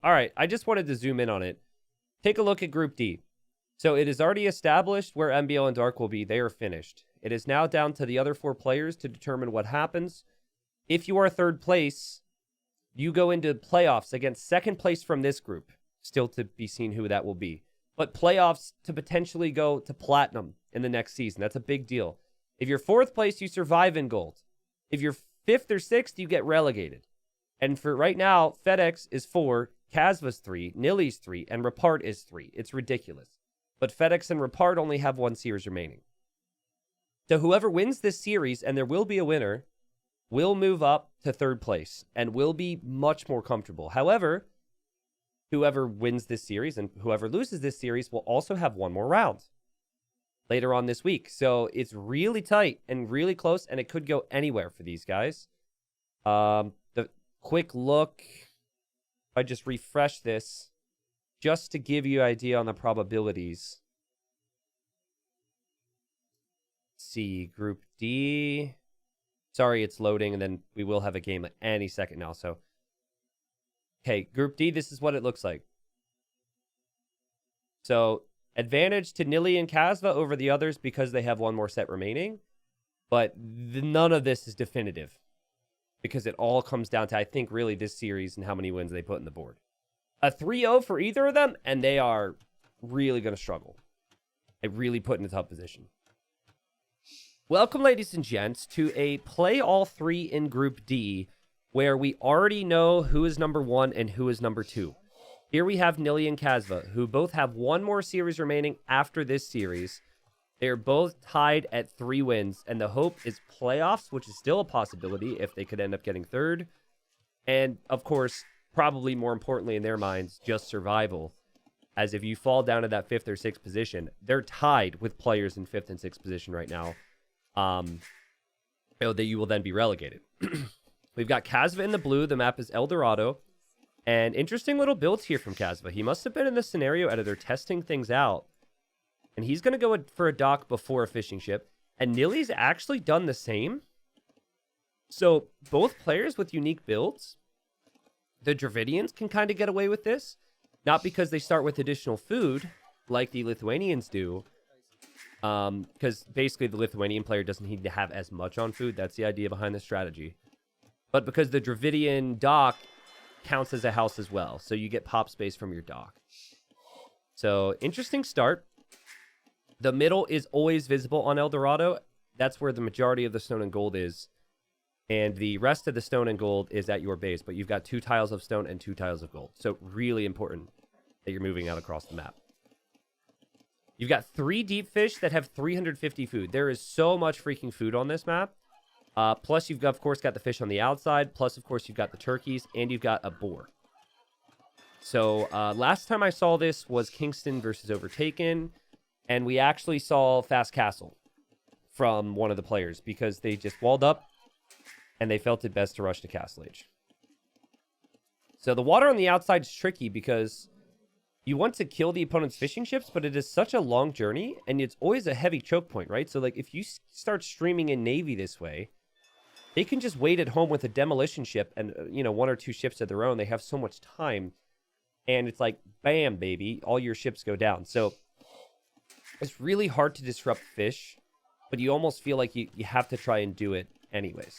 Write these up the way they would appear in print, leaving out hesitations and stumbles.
All right, I just wanted to zoom in on it. Take a look at Group D. So it is already established where MBL and Dark will be. They are finished. It is now down to the other 4 players to determine what happens. If you are third place, you go into playoffs against second place from this group. Still to be seen who that will be. But playoffs to potentially go to platinum in the next season. That's a big deal. If you're fourth place, you survive in gold. If you're fifth or sixth, you get relegated. And for right now, FedEx is 4, Kasva's 3, Nili's 3, and Rapart is 3. It's ridiculous. But FedEx and Rapart only have 1 series remaining. So whoever wins this series, and there will be a winner, will move up to third place and will be much more comfortable. However, whoever wins this series and whoever loses this series will also have 1 more round later on this week. So it's really tight and really close, and it could go anywhere for these guys. The quick look, if I just refresh this, just to give you an idea on the probabilities. Let's see, Group D. Sorry, it's loading, and then we will have a game at any second now. So, okay, Group D, this is what it looks like. So, advantage to Nili and Kasva over the others because they have 1 more set remaining. But none of this is definitive because it all comes down to, I think, really this series and how many wins they put in the board. A 3-0 for either of them, and they are really going to struggle. They really put in a tough position. Welcome, ladies and gents, to a play all 3 in Group D, where we already know who is number 1 and who is number 2. Here we have Nili and Kasva, who both have 1 more series remaining after this series. They are both tied at 3 wins, and the hope is playoffs, which is still a possibility if they could end up getting third. And, of course, probably more importantly in their minds, just survival. As if you fall down to that 5th or 6th position, they're tied with players in 5th and 6th position right now. That you will then be relegated. We've got Kasva in the blue. The map is El Dorado. And interesting little builds here from Kasva. He must have been in the scenario editor testing things out. And he's going to go for a dock before a fishing ship. And Nili's actually done the same. So both players with unique builds. The Dravidians can kind of get away with this. Not because they start with additional food, like the Lithuanians do. Because basically the Lithuanian player doesn't need to have as much on food. That's the idea behind the strategy. But because the Dravidian dock counts as a house as well. So you get pop space from your dock. So, interesting start. The middle is always visible on El Dorado. That's where the majority of the stone and gold is. And the rest of the stone and gold is at your base. But you've got 2 tiles of stone and 2 tiles of gold. So, really important that you're moving out across the map. You've got 3 deep fish that have 350 food. There is so much freaking food on this map. Plus, you've, of course, got the fish on the outside. Plus, of course, you've got the turkeys. And you've got a boar. So, last time I saw this was Kingston versus Overtaken. And we actually saw Fast Castle from one of the players. Because they just walled up. And they felt it best to rush to Castle Age. So, the water on the outside is tricky because you want to kill the opponent's fishing ships, but it is such a long journey, and it's always a heavy choke point, right? So, like, if you start streaming in Navy this way, they can just wait at home with a demolition ship and, 1 or 2 ships of their own. They have so much time, and it's like, bam, baby, all your ships go down. So, it's really hard to disrupt fish, but you almost feel like you have to try and do it anyways.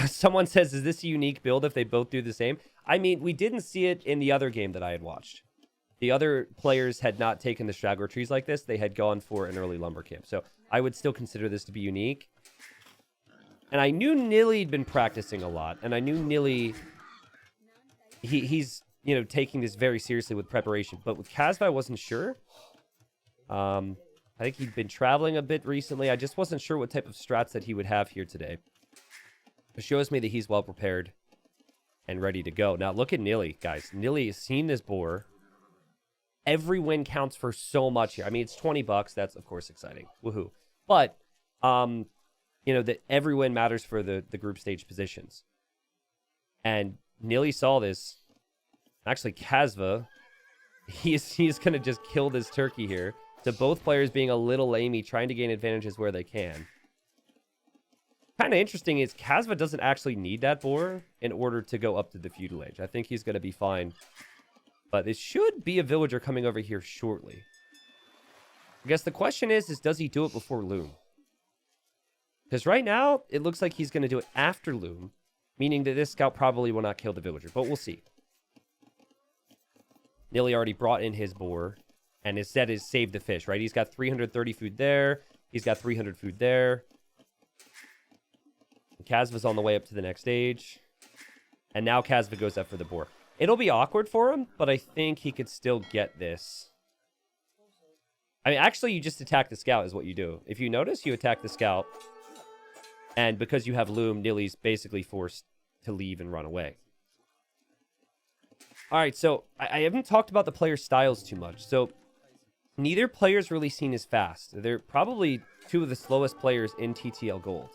Someone says, is this a unique build if they both do the same? I mean, we didn't see it in the other game that I had watched. The other players had not taken the straggler trees like this. They had gone for an early lumber camp. So I would still consider this to be unique. And I knew Nili had been practicing a lot. And I knew Nili, he's, taking this very seriously with preparation. But with Kasva, I wasn't sure. I think he'd been traveling a bit recently. I just wasn't sure what type of strats that he would have here today. It shows me that he's well prepared and ready to go. Now, look at Nili, guys. Nili has seen this boar. Every win counts for so much here. I mean, it's $20. That's, of course, exciting. Woohoo. But, that every win matters for the group stage positions. And Nili saw this. Actually, Kasva, he's going to just kill this turkey here. So both players being a little lamey, trying to gain advantages where they can. kind of interesting is Kasva doesn't actually need that boar in order to go up to the feudal age. I think he's going to be fine. But it should be a villager coming over here shortly. I guess the question is does he do it before Loom? Because right now, it looks like he's going to do it after Loom, meaning that this scout probably will not kill the villager, but we'll see. Nili already brought in his boar, and his set is save the fish, right? He's got 330 food there. He's got 300 food there. Kasva's on the way up to the next stage. And now Kasva goes up for the boar. It'll be awkward for him, but I think he could still get this. I mean, actually, you just attack the scout is what you do. If you notice, you attack the scout. And because you have Loom, Nili's basically forced to leave and run away. All right, so I haven't talked about the player styles too much. So neither player's really seen as fast. They're probably two of the slowest players in TTL Gold.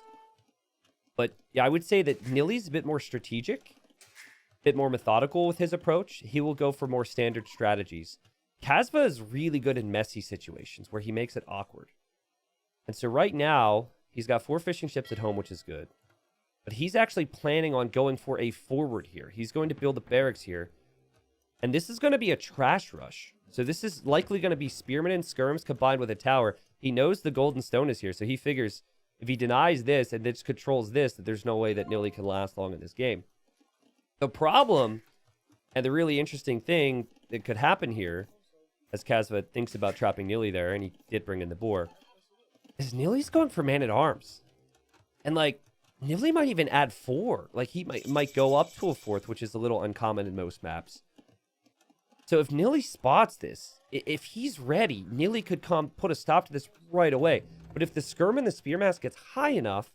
But yeah, I would say that Nili's a bit more strategic, a bit more methodical with his approach. He will go for more standard strategies. Kasva is really good in messy situations where he makes it awkward. And so right now, he's got 4 fishing ships at home, which is good. But he's actually planning on going for a forward here. He's going to build a barracks here. And this is going to be a trash rush. So this is likely going to be spearmen and skirms combined with a tower. He knows the golden stone is here, so he figures if he denies this and this controls this, that there's no way that Nili can last long in this game. The problem, and the really interesting thing that could happen here, as Kasva thinks about trapping Nili there, and he did bring in the boar, is Nili's going for man-at-arms. And, like, Nili might even add 4. Like, he might go up to a 4th, which is a little uncommon in most maps. So if Nili spots this, if he's ready, Nili could come put a stop to this right away. But if the skirm and the spear mass gets high enough,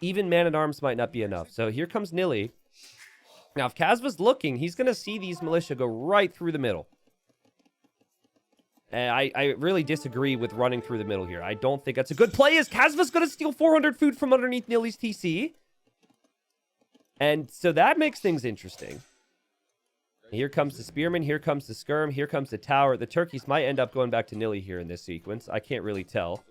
even man-at-arms might not be enough. So here comes Nili. Now, if Kasva's looking, he's going to see these militia go right through the middle. And I really disagree with running through the middle here. I don't think that's a good play, as Kasva's going to steal 400 food from underneath Nili's TC. And so that makes things interesting. Here comes the spearman, here comes the skirm, here comes the tower. The turkeys might end up going back to Nili here in this sequence. I can't really tell.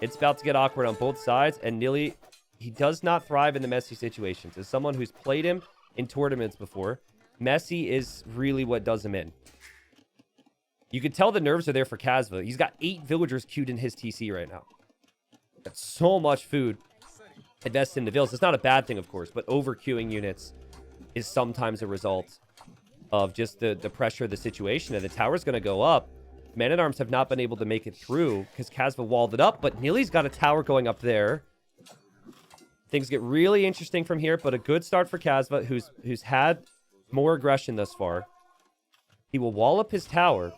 It's about to get awkward on both sides, and Nili, he does not thrive in the messy situations. As someone who's played him in tournaments before, messy is really what does him in. You can tell the nerves are there for Kasva. He's got 8 villagers queued in his TC right now. Got so much food invested in the villas. It's not a bad thing, of course, but over-queuing units is sometimes a result of just the pressure of the situation. And the tower's going to go up. Men-at-Arms have not been able to make it through because Kasva walled it up, but Nili's got a tower going up there. Things get really interesting from here, but a good start for Kasva, who's had more aggression thus far. He will wall up his tower,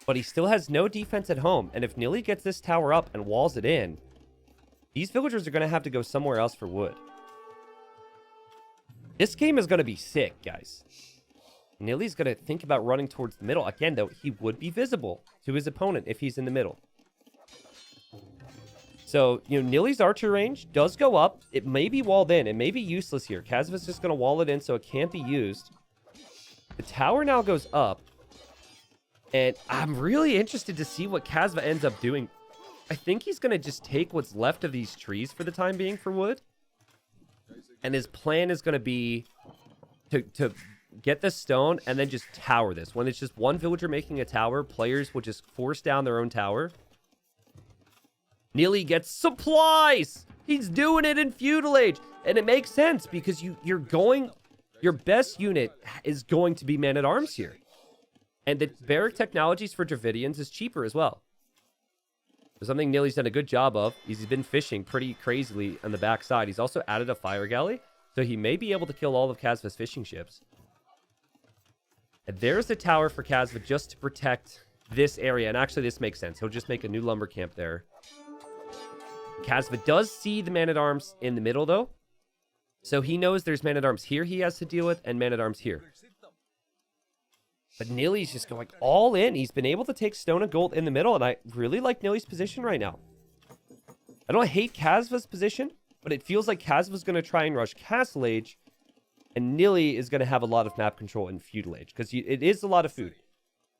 but he still has no defense at home. And if Nili gets this tower up and walls it in, these villagers are going to have to go somewhere else for wood. This game is going to be sick, guys. Nili's going to think about running towards the middle. Again, though, he would be visible to his opponent if he's in the middle. So, you know, Nili's archer range does go up. It may be walled in. It may be useless here. Kasva's just going to wall it in so it can't be used. The tower now goes up. And I'm really interested to see what Kasva ends up doing. I think he's going to just take what's left of these trees for the time being for wood. And his plan is going to be to get the stone and then just tower this. When it's just one villager making a tower, players will just force down their own tower. Nili gets supplies! He's doing it in feudal age. And it makes sense because your best unit is going to be man-at-arms here. And the barrack technologies for Dravidians is cheaper as well. Something Nili's done a good job of. He's been fishing pretty crazily on the backside. He's also added a fire galley, so he may be able to kill all of Kasva's fishing ships. And there's the tower for Kasva just to protect this area. And actually, this makes sense. He'll just make a new lumber camp there. Kasva does see the man-at-arms in the middle, though. So he knows there's man-at-arms here he has to deal with, and man-at-arms here. But Nili's just going all in. He's been able to take stone and gold in the middle, and I really like Nili's position right now. I don't hate Kasva's position, but it feels like Kasva's going to try and rush Castle Age, and Nili is going to have a lot of map control in Feudal Age, because it is a lot of food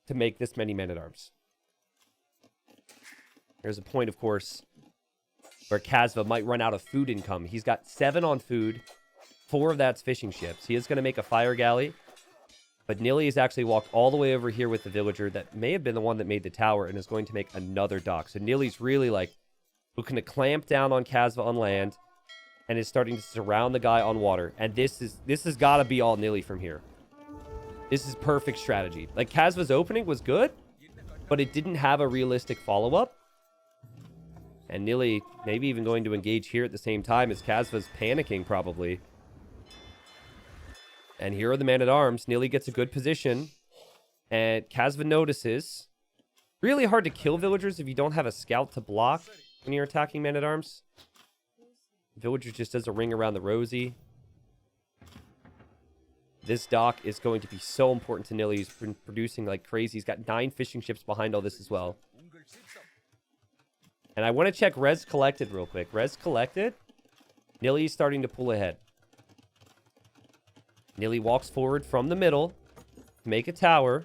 to make this many men-at-arms. There's a point, of course, where Kasva might run out of food income. He's got 7 on food. 4 of that's fishing ships. He is going to make a fire galley. But Nili has actually walked all the way over here with the villager that may have been the one that made the tower and is going to make another dock. So Nili's really like looking to clamp down on Kasva on land and is starting to surround the guy on water. And this has got to be all Nili from here. This is perfect strategy. Like, Kasva's opening was good, but it didn't have a realistic follow-up. And Nili maybe even going to engage here at the same time as Kasva's panicking probably. And here are the man-at-arms. Nili gets a good position. And Kasva notices. Really hard to kill villagers if you don't have a scout to block when you're attacking man-at-arms. Villager just does a ring around the rosy. This dock is going to be so important to Nili. He's been producing like crazy. He's got 9 fishing ships behind all this as well. And I want to check res collected real quick. Res collected. Nili's starting to pull ahead. Nili walks forward from the middle to make a tower.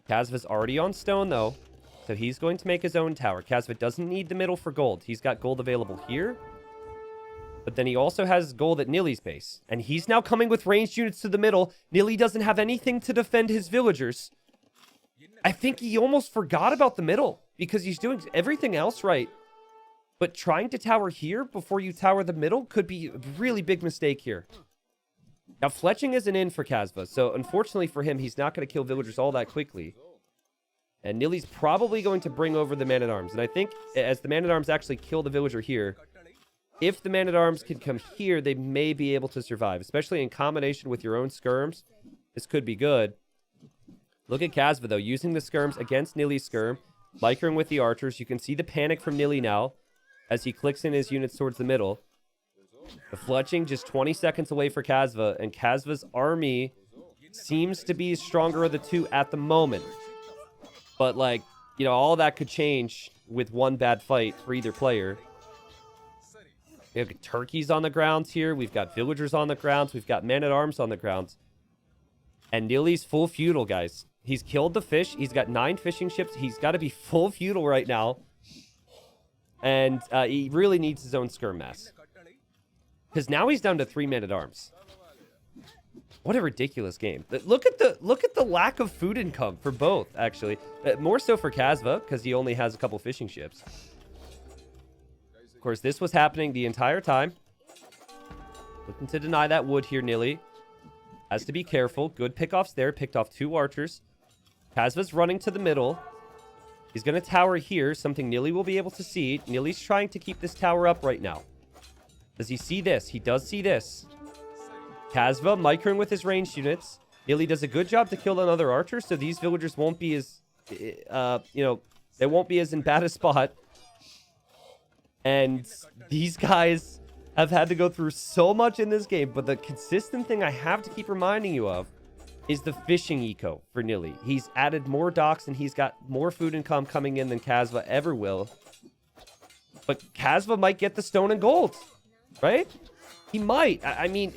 Kasva's already on stone, though. So he's going to make his own tower. Kasva doesn't need the middle for gold. He's got gold available here. But then he also has gold at Nili's base. And he's now coming with ranged units to the middle. Nili doesn't have anything to defend his villagers. I think he almost forgot about the middle because he's doing everything else right. But trying to tower here before you tower the middle could be a really big mistake here. Now, fletching isn't in for Kasva, so unfortunately for him, he's not going to kill villagers all that quickly. And Nili's probably going to bring over the man-at-arms. And I think as the man-at-arms actually kill the villager here, if the man-at-arms can come here, they may be able to survive, especially in combination with your own skirms. This could be good. Look at Kasva, though, using the skirms against Nili's skirm, microing with the archers. You can see the panic from Nili now as he clicks in his units towards the middle. The fletching just 20 seconds away for Kasva, and Kasva's army seems to be stronger of the two at the moment. But, like, you know, all that could change with one bad fight for either player. We have turkeys on the grounds here. We've got villagers on the grounds. We've got men-at-arms on the grounds. And Nili's full feudal, guys. He's killed the fish. He's got 9 fishing ships. He's got to be full feudal right now. And he really needs his own skirm mass. Because now he's down to 3 men-at-arms. What a ridiculous game. Look at the lack of food income for both, actually. More so for Kasva, because he only has a couple fishing ships. Of course, this was happening the entire time. Looking to deny that wood here, Nili. Has to be careful. Good pickoffs there. Picked off 2 archers. Kasva's running to the middle. He's going to tower here, something Nili will be able to see. Nili's trying to keep this tower up right now. Does he see this? He does see this. Kasva microing with his ranged units. Nili does a good job to kill another archer, so these villagers won't be as, they won't be as in bad a spot. And these guys have had to go through so much in this game, but the consistent thing I have to keep reminding you of is the fishing eco for Nili. He's added more docks, and he's got more food income coming in than Kasva ever will. But Kasva might get the stone and gold. Right? He might. I mean,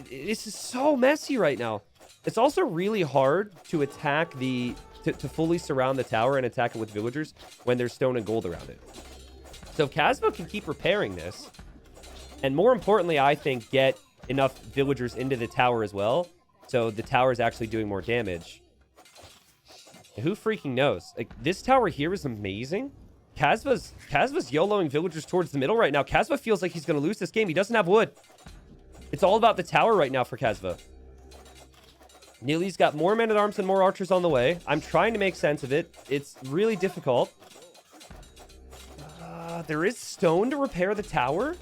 this is so messy right now. It's also really hard to attack to fully surround the tower and attack it with villagers when there's stone and gold around it. So Kasva can keep repairing this. And more importantly, I think, get enough villagers into the tower as well. So the tower is actually doing more damage. And who freaking knows? Like, this tower here is amazing. Kasva's YOLOing villagers towards the middle right now. Kasva feels like he's going to lose this game. He doesn't have wood. It's all about the tower right now for Kasva. Nili's got more men-at-arms and more archers on the way. I'm trying to make sense of it. It's really difficult. There is stone to repair the tower.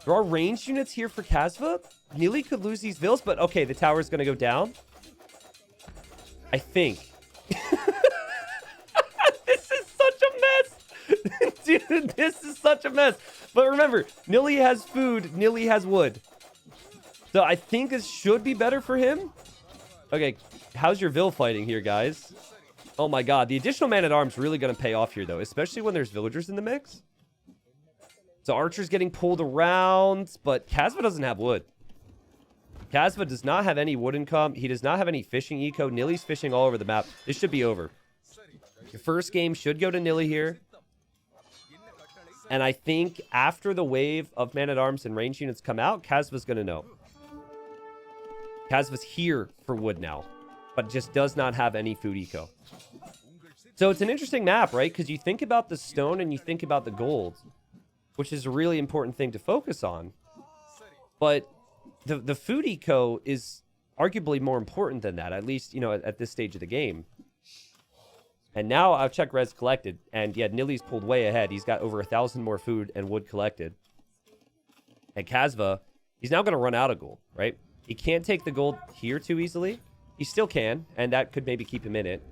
There are ranged units here for Kasva. Nili could lose these vills, but okay, the tower is going to go down. I think. Dude, this is such a mess. But remember, Nili has food. Nili has wood. So I think this should be better for him. Okay, how's your Vill fighting here, guys? Oh my god, the additional man-at-arms really going to pay off here, though. Especially when there's villagers in the mix. So Archer's getting pulled around. But Kasva doesn't have wood. Kasva does not have any wood income. He does not have any fishing eco. Nili's fishing all over the map. This should be over. Your first game should go to Nili here. And I think after the wave of Man-at-Arms and range units come out, Kasva's going to know. Kasva's here for wood now, but just does not have any food eco. So it's an interesting map, right? Because you think about the stone and you think about the gold, which is a really important thing to focus on. But the food eco is arguably more important than that, at least, you know, at this stage of the game. And now I've checked res collected, and yeah, Nili's pulled way ahead. He's got over 1,000 more food and wood collected. And Kasva, he's now going to run out of gold, right? He can't take the gold here too easily. He still can, and that could maybe keep him in it.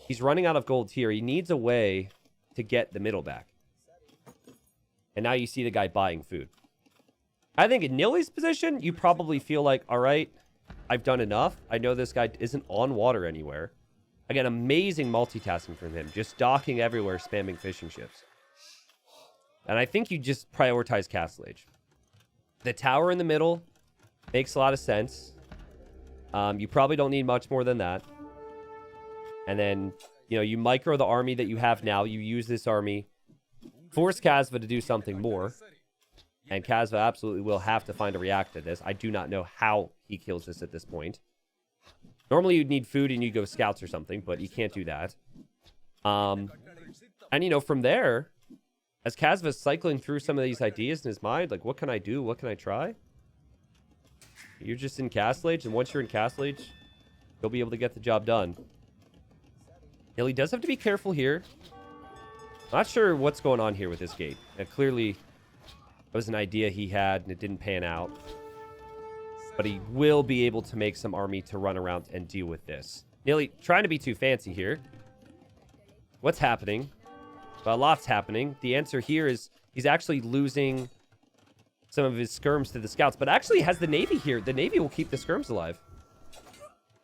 He's running out of gold here. He needs a way to get the middle back. And now you see the guy buying food. I think in Nili's position, you probably feel like, all right, I've done enough. I know this guy isn't on water anywhere. Again, amazing multitasking from him. Just docking everywhere, spamming fishing ships. And I think you just prioritize Castle Age. The tower in the middle makes a lot of sense. You probably don't need much more than that. And then, you know, you micro the army that you have now. You use this army. Force Kasva to do something more. And Kasva absolutely will have to find a react to this. I do not know how he kills this at this point. Normally you'd need food and you'd go scouts or something, but you can't do that. And, you know, from there, as Kasva's cycling through some of these ideas in his mind, like, what can I do? What can I try? You're just in Castle Age, and once you're in Castle Age, you'll be able to get the job done. Nili does have to be careful here. Not sure what's going on here with this gate. Clearly, it was an idea he had, and it didn't pan out. But he will be able to make some army to run around and deal with this. Nili trying to be too fancy here. What's happening? Well, a lot's happening. The answer here is he's actually losing some of his skirms to the scouts, but actually has the Navy here. The Navy will keep the skirms alive.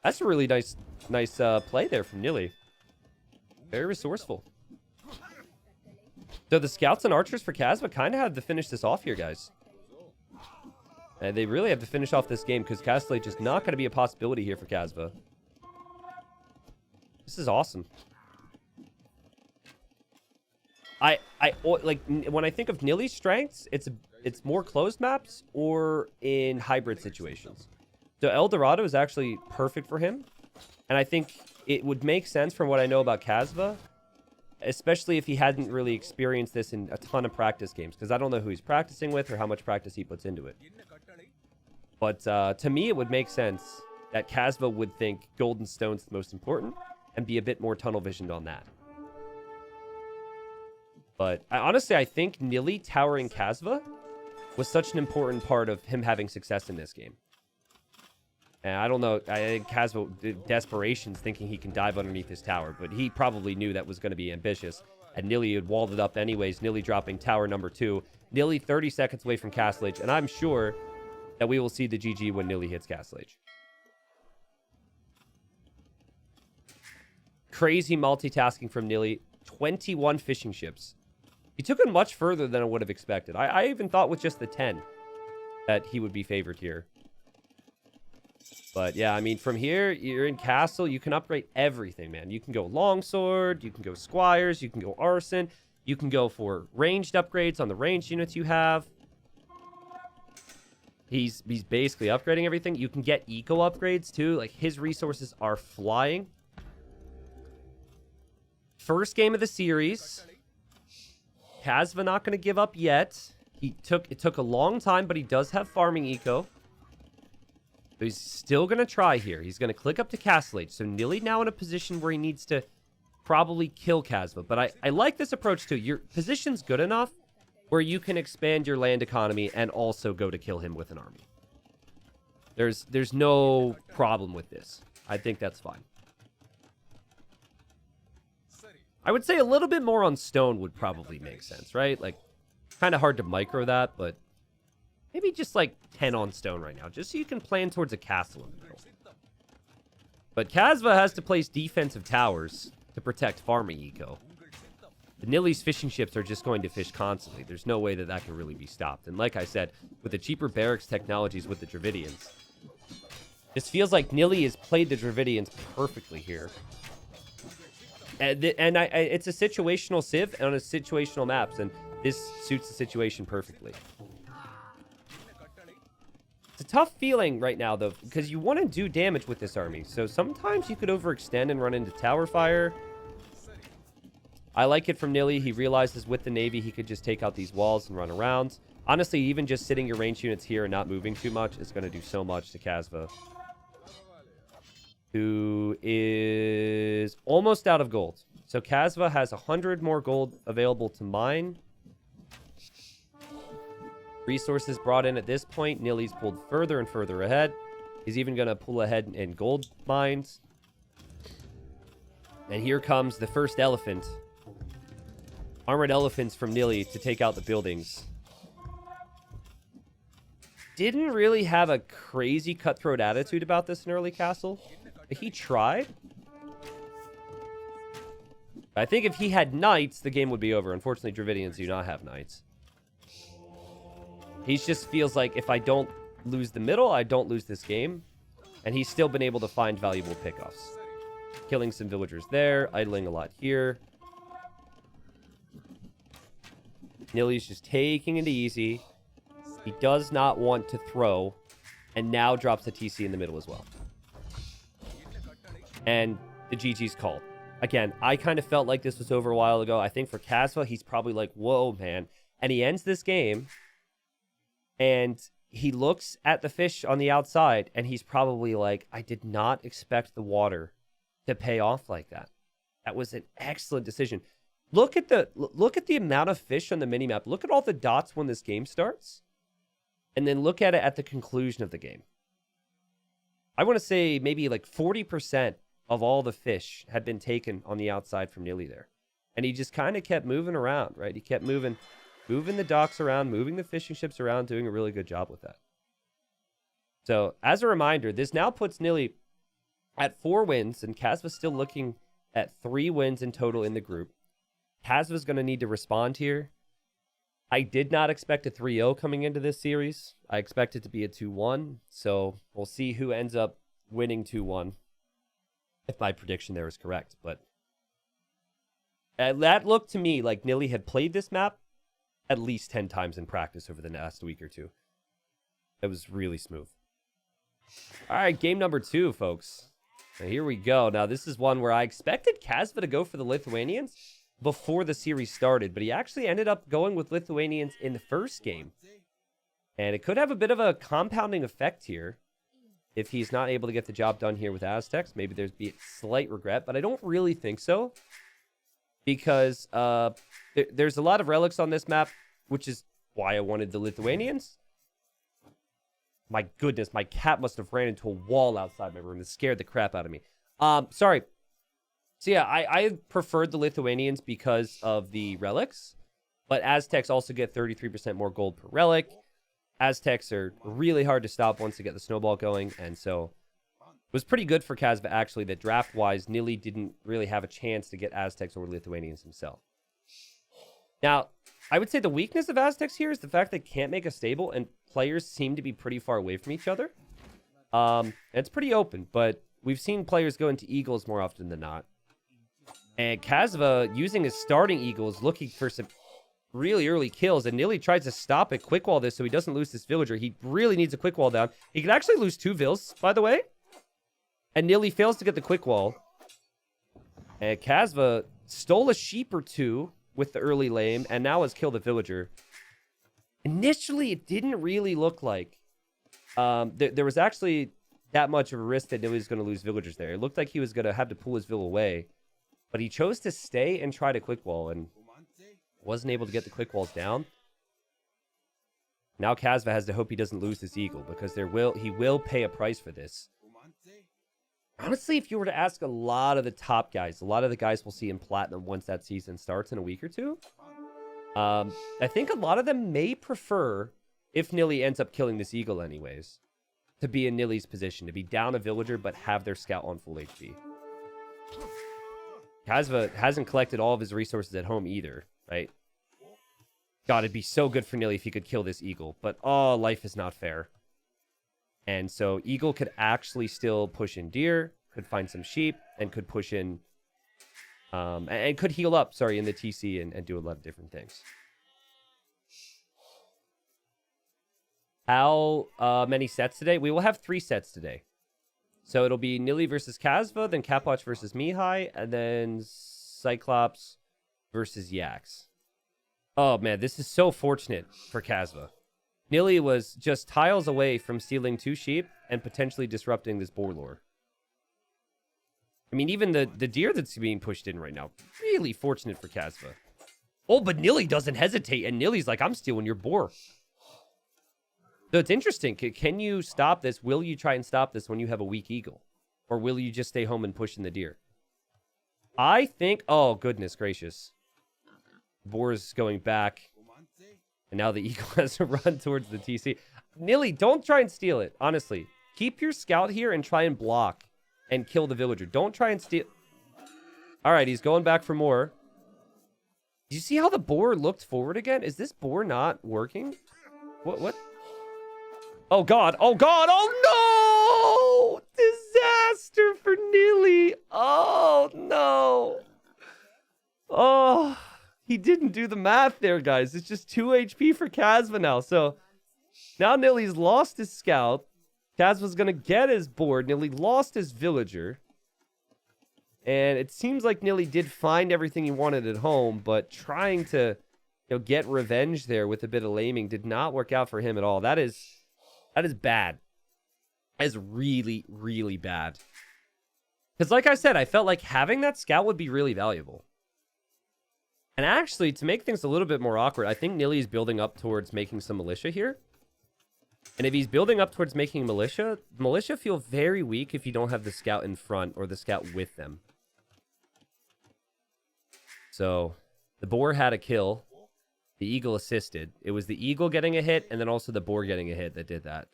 That's a really nice play there from Nili. Very resourceful. So the scouts and archers for Kasva kind of have to finish this off here, guys. And they really have to finish off this game because Castle Age is not going to be a possibility here for Kasva. This is awesome. I like when I think of Nili's strengths, it's more closed maps or in hybrid situations. So El Dorado is actually perfect for him, and I think it would make sense from what I know about Kasva, especially if he hadn't really experienced this in a ton of practice games, because I don't know who he's practicing with or how much practice he puts into it. But to me, it would make sense that Kasva would think Golden Stone's the most important and be a bit more tunnel visioned on that. But honestly, I think Nili towering Kasva was such an important part of him having success in this game. And I don't know, I think Kasva, desperation's thinking he can dive underneath his tower, but he probably knew that was going to be ambitious. And Nili had walled it up anyways, Nili dropping tower number 2. Nili 30 seconds away from Castle Age, and I'm sure that we will see the GG when Nili hits Castle Age. Crazy multitasking from Nili. 21 fishing ships. He took it much further than I would have expected. I even thought with just the 10 that he would be favored here. But yeah, I mean, from here, you're in Castle. You can upgrade everything, man. You can go Longsword. You can go Squires. You can go Arson. You can go for ranged upgrades on the ranged units you have. He's basically upgrading everything. You can get eco upgrades, too. Like, his resources are flying. First game of the series. Kasva not going to give up yet. It took a long time, but he does have farming eco. So he's still going to try here. He's going to click up to Castle Age. So Nili now in a position where he needs to probably kill Kasva. But I like this approach, too. Your position's good enough where you can expand your land economy and also go to kill him with an army. There's no problem with this. I think that's fine. I would say a little bit more on stone would probably make sense, right? Like, kind of hard to micro that, but maybe just like 10 on stone right now, just so you can plan towards a castle in the middle. But Kasva has to place defensive towers to protect farming eco. The Nili's fishing ships are just going to fish constantly. There's no way that that can really be stopped. And like I said, with the cheaper barracks technologies with the Dravidians, this feels like Nili has played the Dravidians perfectly here. And it's a situational civ on a situational maps. And this suits the situation perfectly. It's a tough feeling right now, though, because you want to do damage with this army. So sometimes you could overextend and run into tower fire. I like it from Nili. He realizes with the Navy, he could just take out these walls and run around. Honestly, even just sitting your range units here and not moving too much is going to do so much to Kasva, who is almost out of gold. So Kasva has 100 more gold available to mine. Resources brought in at this point. Nili's pulled further and further ahead. He's even going to pull ahead in gold mines. And here comes the first elephant. Armored elephants from Nili to take out the buildings. Didn't really have a crazy cutthroat attitude about this in early castle. He tried. I think if he had knights, the game would be over. Unfortunately, Dravidians do not have knights. He just feels like if I don't lose the middle, I don't lose this game. And he's still been able to find valuable pickoffs. Killing some villagers there, idling a lot here. Nili's just taking it easy. He does not want to throw. And now drops the TC in the middle as well. And the GG's called. Again, I kind of felt like this was over a while ago. I think for Kasva, he's probably like, whoa, man. And he ends this game. And he looks at the fish on the outside. And he's probably like, I did not expect the water to pay off like that. That was an excellent decision. Look at the amount of fish on the minimap. Look at all the dots when this game starts. And then look at it at the conclusion of the game. I want to say maybe like 40% of all the fish had been taken on the outside from Nili there. And he just kind of kept moving around, right? He kept moving the docks around, moving the fishing ships around, doing a really good job with that. So, as a reminder, this now puts Nili at 4 wins, and Kasva's still looking at 3 wins in total in the group. Kasva's going to need to respond here. I did not expect a 3-0 coming into this series. I expect it to be a 2-1. So we'll see who ends up winning 2-1. If my prediction there is correct. But that looked to me like Nili had played this map at least 10 times in practice over the last week or two. It was really smooth. All right, game number 2, folks. Now, here we go. Now, this is one where I expected Kasva to go for the Lithuanians before the series started, but he actually ended up going with Lithuanians in the first game. And it could have a bit of a compounding effect here if he's not able to get the job done here with Aztecs. Maybe there's be a slight regret, but I don't really think so. Because there's a lot of relics on this map, which is why I wanted the Lithuanians. My goodness, my cat must have ran into a wall outside my room and scared the crap out of me. Sorry. So yeah, I preferred the Lithuanians because of the relics. But Aztecs also get 33% more gold per relic. Aztecs are really hard to stop once they get the snowball going. And so it was pretty good for Kasva, actually, that draft-wise, Nili didn't really have a chance to get Aztecs or Lithuanians himself. Now, I would say the weakness of Aztecs here is the fact they can't make a stable, and players seem to be pretty far away from each other. And it's pretty open, but we've seen players go into Eagles more often than not. And Kasva, using his starting Eagles, looking for some really early kills, and Nili tries to stop it, quick wall this so he doesn't lose this villager. He really needs a quick wall down. He could actually lose 2 vills, by the way. And Nili fails to get the quick wall. And Kasva stole a sheep or 2 with the early lame, and now has killed a villager. Initially, it didn't really look like there was actually that much of a risk that Nili was going to lose villagers there. It looked like he was going to have to pull his vill away. But he chose to stay and try to quick wall, and wasn't able to get the quick walls down. Now Kasva has to hope he doesn't lose this eagle, because he will pay a price for this. Honestly, if you were to ask a lot of the top guys, a lot of the guys we'll see in Platinum once that season starts in a week or two, I think a lot of them may prefer, if Nili ends up killing this eagle anyways, to be in Nili's position, to be down a villager but have their scout on full HP. Kasva hasn't collected all of his resources at home either, right? God, it'd be so good for Nili if he could kill this eagle, but oh, life is not fair. And so Eagle could actually still push in deer, could find some sheep, and could push in, and could heal up, sorry, in the TC and do a lot of different things. How many sets today? We will have 3 sets today. So it'll be Nili versus Kasva, then Capwatch versus Mihai, and then Cyclops versus Yax. Oh, man, this is so fortunate for Kasva. Nili was just tiles away from stealing 2 sheep and potentially disrupting this boar lore. I mean, even the deer that's being pushed in right now, really fortunate for Kasva. Oh, but Nili doesn't hesitate, and Nili's like, I'm stealing your boar. So it's interesting. Can you stop this? Will you try and stop this when you have a weak eagle? Or will you just stay home and push in the deer? I think... Oh, goodness gracious. Boar is going back. And now the eagle has to run towards the TC. Nili, don't try and steal it, honestly. Keep your scout here and try and block and kill the villager. Don't try and steal... All right, he's going back for more. Do you see how the boar looked forward again? Is this boar not working? What? Oh, God. Oh, God. Oh, no. Disaster for Nili. Oh, no. Oh, he didn't do the math there, guys. It's just 2 HP for Kasva now. So now Nili's lost his scout. Kasva's going to get his board. Nili lost his villager. And it seems like Nili did find everything he wanted at home, but trying to, get revenge there with a bit of laming did not work out for him at all. That is bad. That is really, really bad. Because like I said, I felt like having that scout would be really valuable. And actually, to make things a little bit more awkward, I think Nili is building up towards making some militia here. And if he's building up towards making militia feel very weak if you don't have the scout in front or the scout with them. So, the boar had a kill. The eagle assisted. It was the eagle getting a hit and then also the boar getting a hit that did that.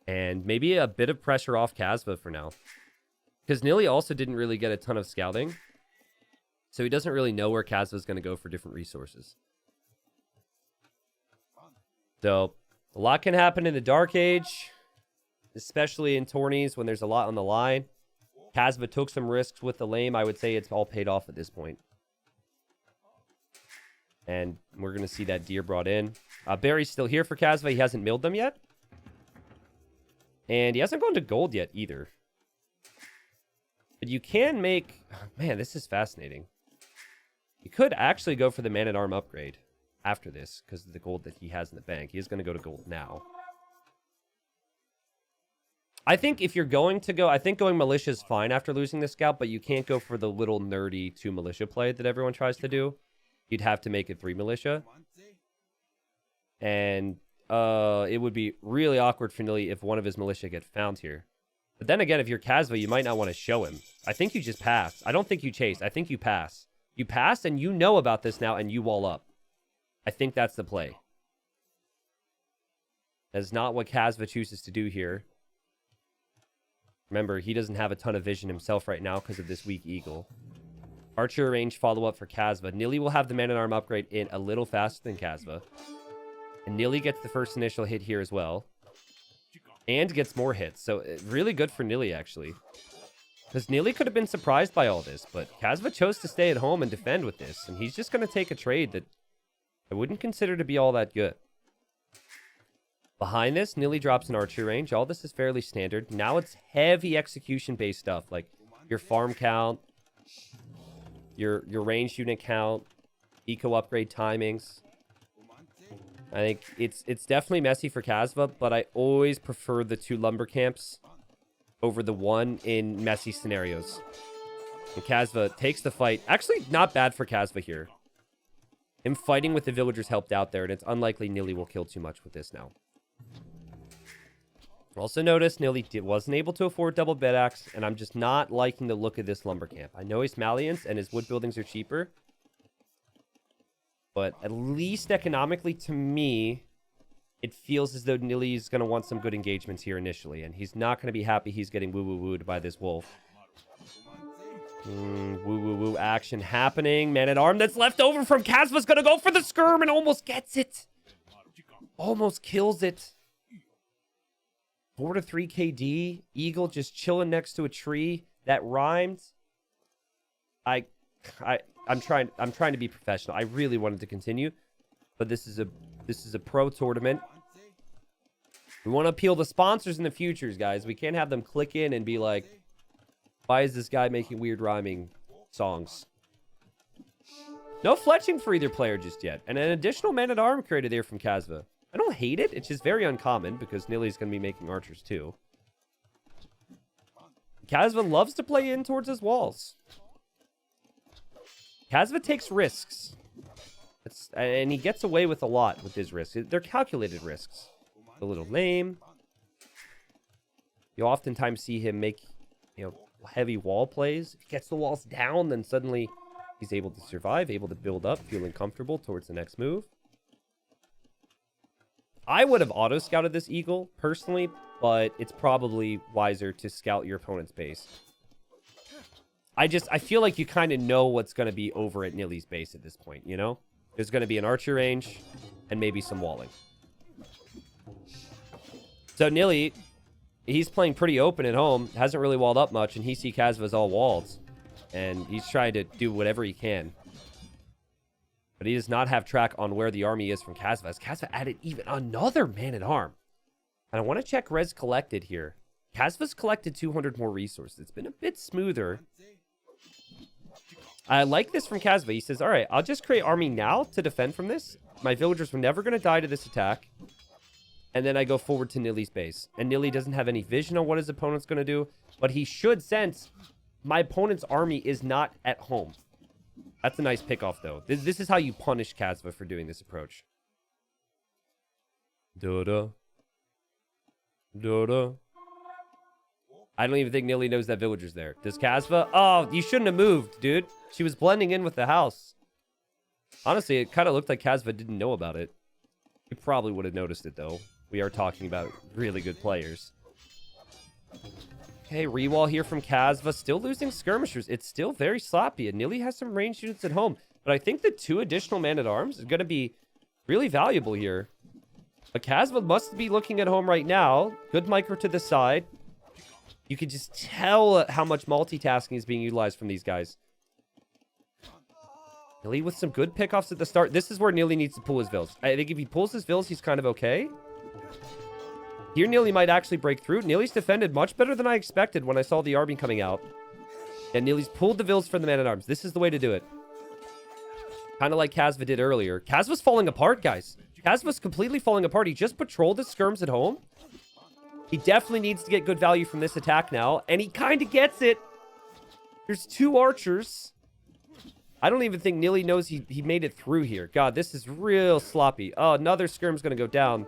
And maybe a bit of pressure off Kasva for now. Because Nili also didn't really get a ton of scouting. So he doesn't really know where Kasva's going to go for different resources. So, a lot can happen in the Dark Age. Especially in tourneys when there's a lot on the line. Kasva took some risks with the lame. I would say it's all paid off at this point. And we're going to see that deer brought in. Barry's still here for Kasva. He hasn't milled them yet. And he hasn't gone to gold yet either. But you can make... Man, this is fascinating. You could actually go for the man-at-arm upgrade after this because of the gold that he has in the bank. He is going to go to gold now. I think if you're going to go... I think going militia is fine after losing the scout, but you can't go for the little nerdy 2 militia play that everyone tries to do. You'd have to make it 3 militia. And it would be really awkward for Nili if one of his militia get found here. But then again, if you're Kasva, you might not want to show him. I think you just pass. I don't think you chase. I think you pass. You pass, and you know about this now, and you wall up. I think that's the play. That is not what Kasva chooses to do here. Remember, he doesn't have a ton of vision himself right now because of this weak eagle. Archer range follow-up for Kasva. Nili will have the man-at-arm upgrade in a little faster than Kasva. And Nili gets the first initial hit here as well. And gets more hits. So really good for Nili, actually. Because Nili could have been surprised by all this. But Kasva chose to stay at home and defend with this. And he's just going to take a trade that I wouldn't consider to be all that good. Behind this, Nili drops an archer range. All this is fairly standard. Now it's heavy execution-based stuff. Like your farm count, your ranged unit count, eco upgrade timings. I think it's definitely messy for Kasva, but I always prefer the 2 lumber camps over the 1 in messy scenarios. And Kasva takes the fight. Actually, not bad for Kasva here. Him fighting with the villagers helped out there, and it's unlikely Nili will kill too much with this now. Also notice Nili wasn't able to afford double bed axe, and I'm just not liking the look of this lumber camp. I know he's Maliance and his wood buildings are cheaper, but at least economically to me, it feels as though Nili is going to want some good engagements here initially, and he's not going to be happy he's getting woo-woo-wooed by this wolf. Woo-woo-woo action happening. Man-at-arm that's left over from Kasva's going to go for the skirm and almost gets it. Almost kills it. 4 to 3 KD. Eagle just chilling next to a tree. That rhymed. I'm trying to be professional. I really wanted to continue, but this is a pro tournament. We want to appeal to sponsors in the futures, guys. We can't have them click in and be like, why is this guy making weird rhyming songs? No fletching for either player just yet. And an additional man-at-arm created there from Kasva. I don't hate it. It's just very uncommon because Nili's going to be making archers too. Kasva loves to play in towards his walls. Kasva takes risks. And he gets away with a lot with his risks. They're calculated risks. A little lame. You oftentimes see him make, heavy wall plays. If he gets the walls down, then suddenly he's able to survive, able to build up, feeling comfortable towards the next move. I would have auto-scouted this eagle, personally, but it's probably wiser to scout your opponent's base. I feel like you kind of know what's going to be over at Nili's base at this point, There's going to be an archer range and maybe some walling. So Nili, he's playing pretty open at home, hasn't really walled up much, and he sees Kasva's all walled. And he's trying to do whatever he can. But he does not have track on where the army is from Kasva. As Kasva added even another man-at-arm. And I want to check res collected here. Kasva's collected 200 more resources. It's been a bit smoother. I like this from Kasva. He says, all right, I'll just create army now to defend from this. My villagers were never going to die to this attack. And then I go forward to Nili's base. And Nili doesn't have any vision on what his opponent's going to do. But he should sense my opponent's army is not at home. That's a nice pickoff, though. This is how you punish Kasva for doing this approach. Da-da. Da-da. I don't even think Nili knows that villager's there. Does Kasva? Oh, you shouldn't have moved, dude. She was blending in with the house. Honestly, it kind of looked like Kasva didn't know about it. You probably would have noticed it, though. We are talking about really good players. Okay, rewall here from Kasva. Still losing skirmishers. It's still very sloppy. And Nili has some ranged units at home. But I think the 2 additional man-at-arms is going to be really valuable here. But Kasva must be looking at home right now. Good micro to the side. You can just tell how much multitasking is being utilized from these guys. Nili with some good pickoffs at the start. This is where Nili needs to pull his vills. I think if he pulls his vills, he's kind of okay. Here, Nili might actually break through. Nili's defended much better than I expected when I saw the army coming out. And Nili's pulled the vills from the man-at-arms. This is the way to do it. Kind of like Kasva did earlier. Kasva's falling apart, guys. Kasva's completely falling apart. He just patrolled his skirms at home. He definitely needs to get good value from this attack now. And he kind of gets it. There's 2 archers. I don't even think Nili knows he made it through here. God, this is real sloppy. Oh, another skirm's going to go down.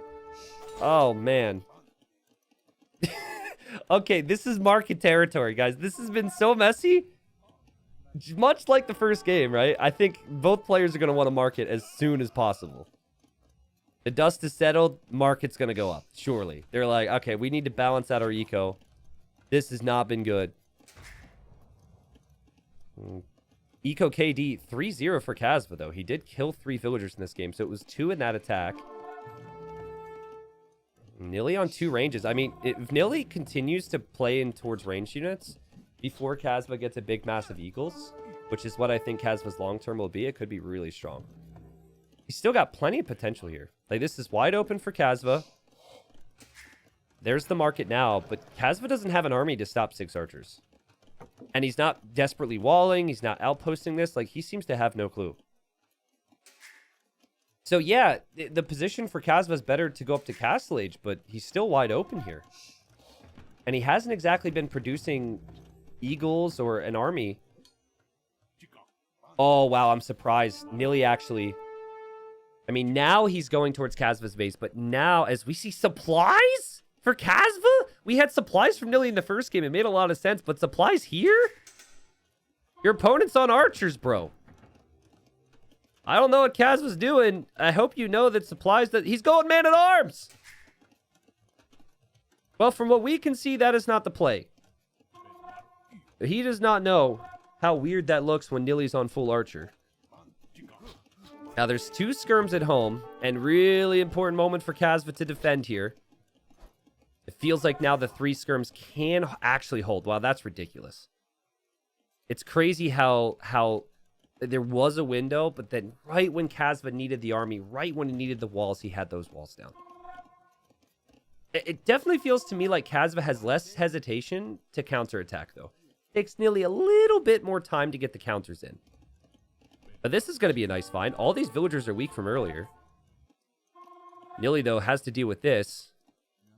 Oh, man. Okay, this is market territory, guys. This has been so messy. Much like the first game, right? I think both players are going to want to market as soon as possible. The dust is settled. Market's going to go up, surely. They're like, okay, we need to balance out our eco. This has not been good. Eco KD 3-0 for Kasva, though. He did kill 3 villagers in this game, so it was 2 in that attack. Nili on 2 ranges. I mean, if Nili continues to play in towards ranged units before Kasva gets a big, massive eagles, which is what I think Kasva's long-term will be, it could be really strong. He's still got plenty of potential here. Like, this is wide open for Kasva. There's the market now, but Kasva doesn't have an army to stop 6 archers. And he's not desperately walling. He's not outposting this. Like, he seems to have no clue. So, yeah, the position for Kasva is better to go up to Castle Age, but he's still wide open here. And he hasn't exactly been producing eagles or an army. Oh, wow, I'm surprised. Nili actually... I mean, now he's going towards Kasva's base, but now, as we see supplies for Kasva? We had supplies from Nili in the first game. It made a lot of sense, but supplies here? Your opponent's on archers, bro. I don't know what Kasva's doing. I hope you know that supplies that... He's going man-at-arms! Well, from what we can see, that is not the play. He does not know how weird that looks when Nili's on full archer. Now, there's 2 skirms at home, and really important moment for Kasva to defend here. It feels like now the 3 skirms can actually hold. Wow, that's ridiculous. It's crazy how there was a window, but then right when Kasva needed the army, right when he needed the walls, he had those walls down. It definitely feels to me like Kasva has less hesitation to counterattack, though. Takes Nili a little bit more time to get the counters in. But this is going to be a nice find. All these villagers are weak from earlier. Nili, though, has to deal with this.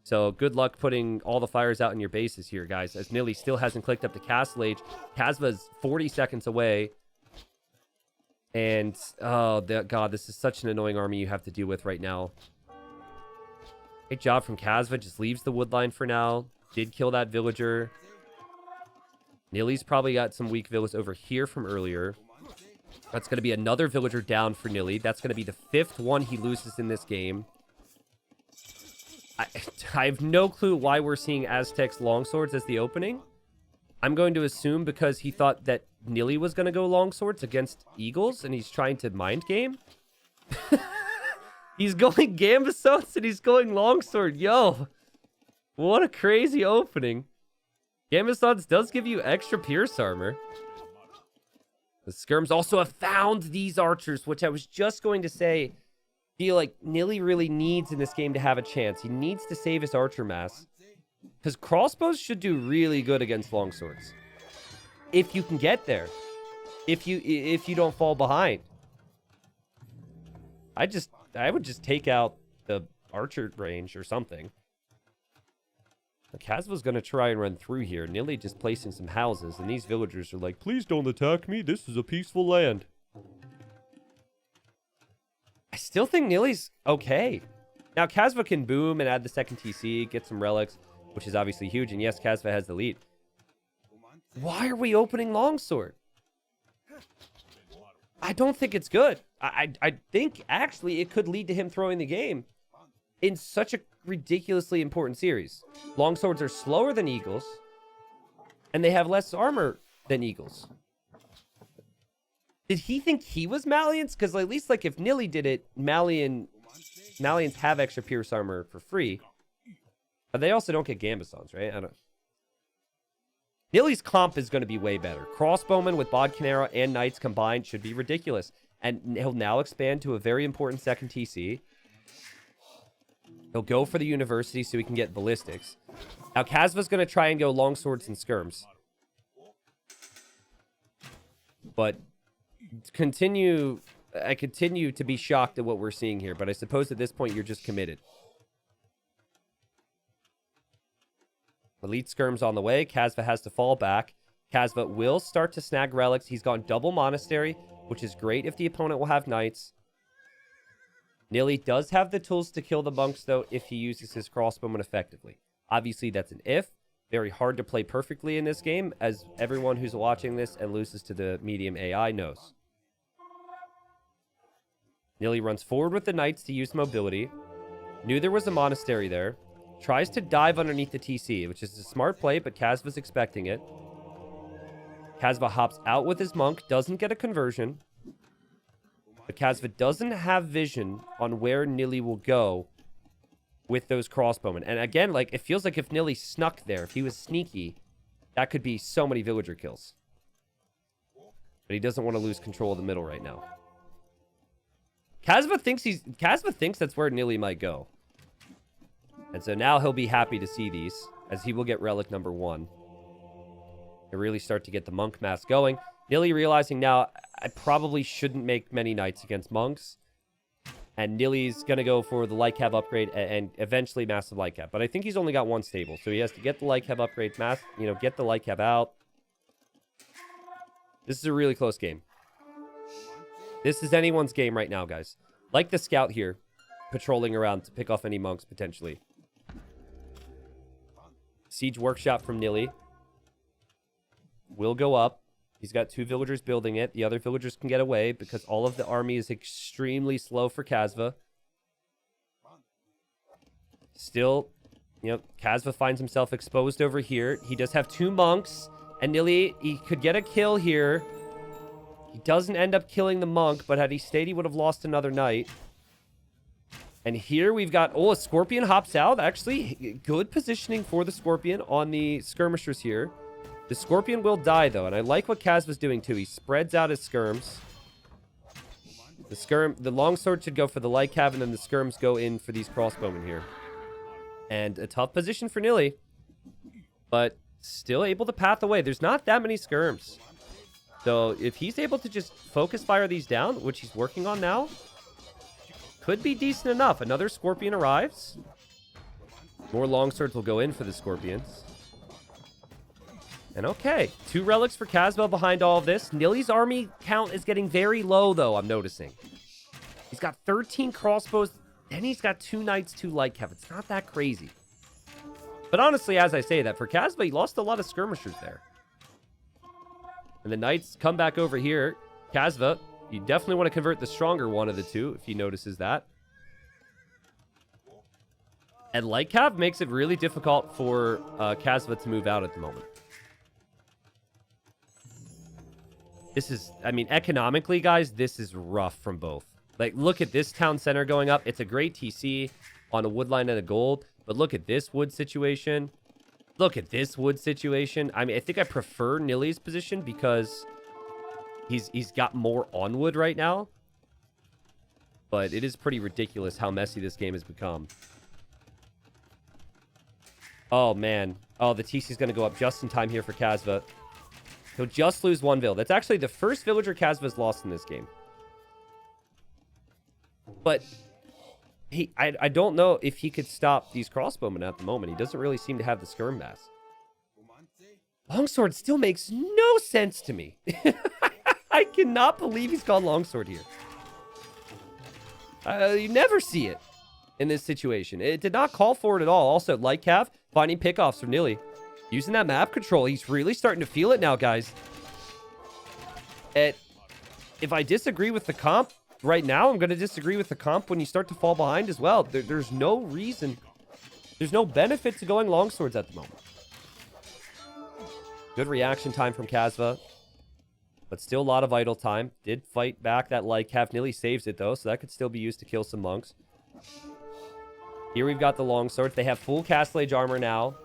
So good luck putting all the fires out in your bases here, guys, as Nili still hasn't clicked up the Castle Age. Kasva's 40 seconds away. And, oh, God, this is such an annoying army you have to deal with right now. Great job from Kasva. Just leaves the wood line for now. Did kill that villager. Nili's probably got some weak villas over here from earlier. That's going to be another villager down for Nili. That's going to be the 5th one he loses in this game. I have no clue why we're seeing Aztecs longswords as the opening. I'm going to assume because he thought that Nili was going to go longswords against eagles, and he's trying to mind game. He's going Gambesots, and he's going longsword. Yo, what a crazy opening. Gambesots does give you extra pierce armor. The skirms also have found these archers, which I was just going to say, feel like Nili really needs in this game to have a chance. He needs to save his archer mass. Because crossbows should do really good against longswords. If you can get there. If you don't fall behind. I would just take out the archer range or something. Kasva's going to try and run through here. Nili just placing some houses, and these villagers are like, please don't attack me. This is a peaceful land. I still think Nili's okay. Now, Kasva can boom and add the second TC, get some relics, which is obviously huge. And yes, Kasva has the lead. Why are we opening longsword? I don't think it's good. I think, actually, it could lead to him throwing the game in such a ridiculously important series. Longswords are slower than eagles, and they have less armor than eagles. Did he think he was Malians? Because at least, like, if Nili did it, Malians have extra pierce armor for free. But they also don't get Gambesons, right? I don't. Nili's comp is going to be way better. Crossbowmen with Bodkinera and Knights combined should be ridiculous. And he'll now expand to a very important second TC. He'll go for the university so he can get ballistics. Now, Kasva's going to try and go longswords and skirms. But I continue to be shocked at what we're seeing here. But I suppose at this point, you're just committed. Elite skirms on the way. Kasva has to fall back. Kasva will start to snag relics. He's gone double monastery, which is great if the opponent will have knights. Nili does have the tools to kill the monks, though, if he uses his crossbowman effectively. Obviously, that's an if. Very hard to play perfectly in this game, as everyone who's watching this and loses to the medium AI knows. Nili runs forward with the knights to use mobility. Knew there was a monastery there. Tries to dive underneath the TC, which is a smart play, but Kasva's expecting it. Kasva hops out with his monk, doesn't get a conversion. But Kasva doesn't have vision on where Nili will go with those crossbowmen. And again, like, it feels like if Nili snuck there, if he was sneaky, that could be so many villager kills. But he doesn't want to lose control of the middle right now. Kasva thinks that's where Nili might go. And so now he'll be happy to see these, as he will get relic number 1. To really start to get the monk mass going. Nili realizing now, I probably shouldn't make many knights against monks. And Nili's going to go for the light cab upgrade and eventually massive light cab. But I think he's only got one stable, so he has to get the light cab upgrade, get the light cab out. This is a really close game. This is anyone's game right now, guys. Like the scout here, patrolling around to pick off any monks potentially. Siege workshop from Nili will go up. He's got 2 villagers building it. The other villagers can get away because all of the army is extremely slow for Kasva. Still, Kasva finds himself exposed over here. He does have 2 monks, and Nili, he could get a kill here. He doesn't end up killing the monk, but had he stayed, he would have lost another knight. And here we've got, a Scorpion hops out. Actually, good positioning for the Scorpion on the skirmishers here. The Scorpion will die, though, and I like what Kasva's doing, too. He spreads out his skirms. The longsword should go for the light cab, and then the skirms go in for these crossbowmen here. And a tough position for Nili. But still able to path away. There's not that many skirms. So if he's able to just focus fire these down, which he's working on now, could be decent enough. Another Scorpion arrives. More longswords will go in for the Scorpions. And okay, 2 relics for Kasva behind all of this. Nili's army count is getting very low, though, I'm noticing. He's got 13 crossbows, then he's got 2 knights, 2 light cav. It's not that crazy. But honestly, as I say that, for Kasva, he lost a lot of skirmishers there. And the knights come back over here. Kasva, you definitely want to convert the stronger one of the two, if he notices that. And light cav makes it really difficult for Kasva to move out at the moment. This is, I mean, economically, guys, this is rough from both. Like, look at this town center going up. It's a great TC on a wood line and a gold. But look at this wood situation. Look at this wood situation. I mean, I think I prefer Nili's position because he's got more on wood right now. But it is pretty ridiculous how messy this game has become. Oh, man. Oh, the TC is going to go up just in time here for Kasva. He'll just lose 1 vill. That's actually the first villager Kasva's lost in this game. But I don't know if he could stop these crossbowmen at the moment. He doesn't really seem to have the skirm mass. Longsword still makes no sense to me. I cannot believe he's gone longsword here. You never see it in this situation. It did not call for it at all. Also, light cav finding pickoffs from Nili. Using that map control, he's really starting to feel it now, guys. If I disagree with the comp right now, I'm going to disagree with the comp when you start to fall behind as well. There's no reason. There's no benefit to going longswords at the moment. Good reaction time from Kasva. But still a lot of idle time. Did fight back that light cav. Nili saves it, though, so that could still be used to kill some monks. Here we've got the longswords. They have full castle age armor now.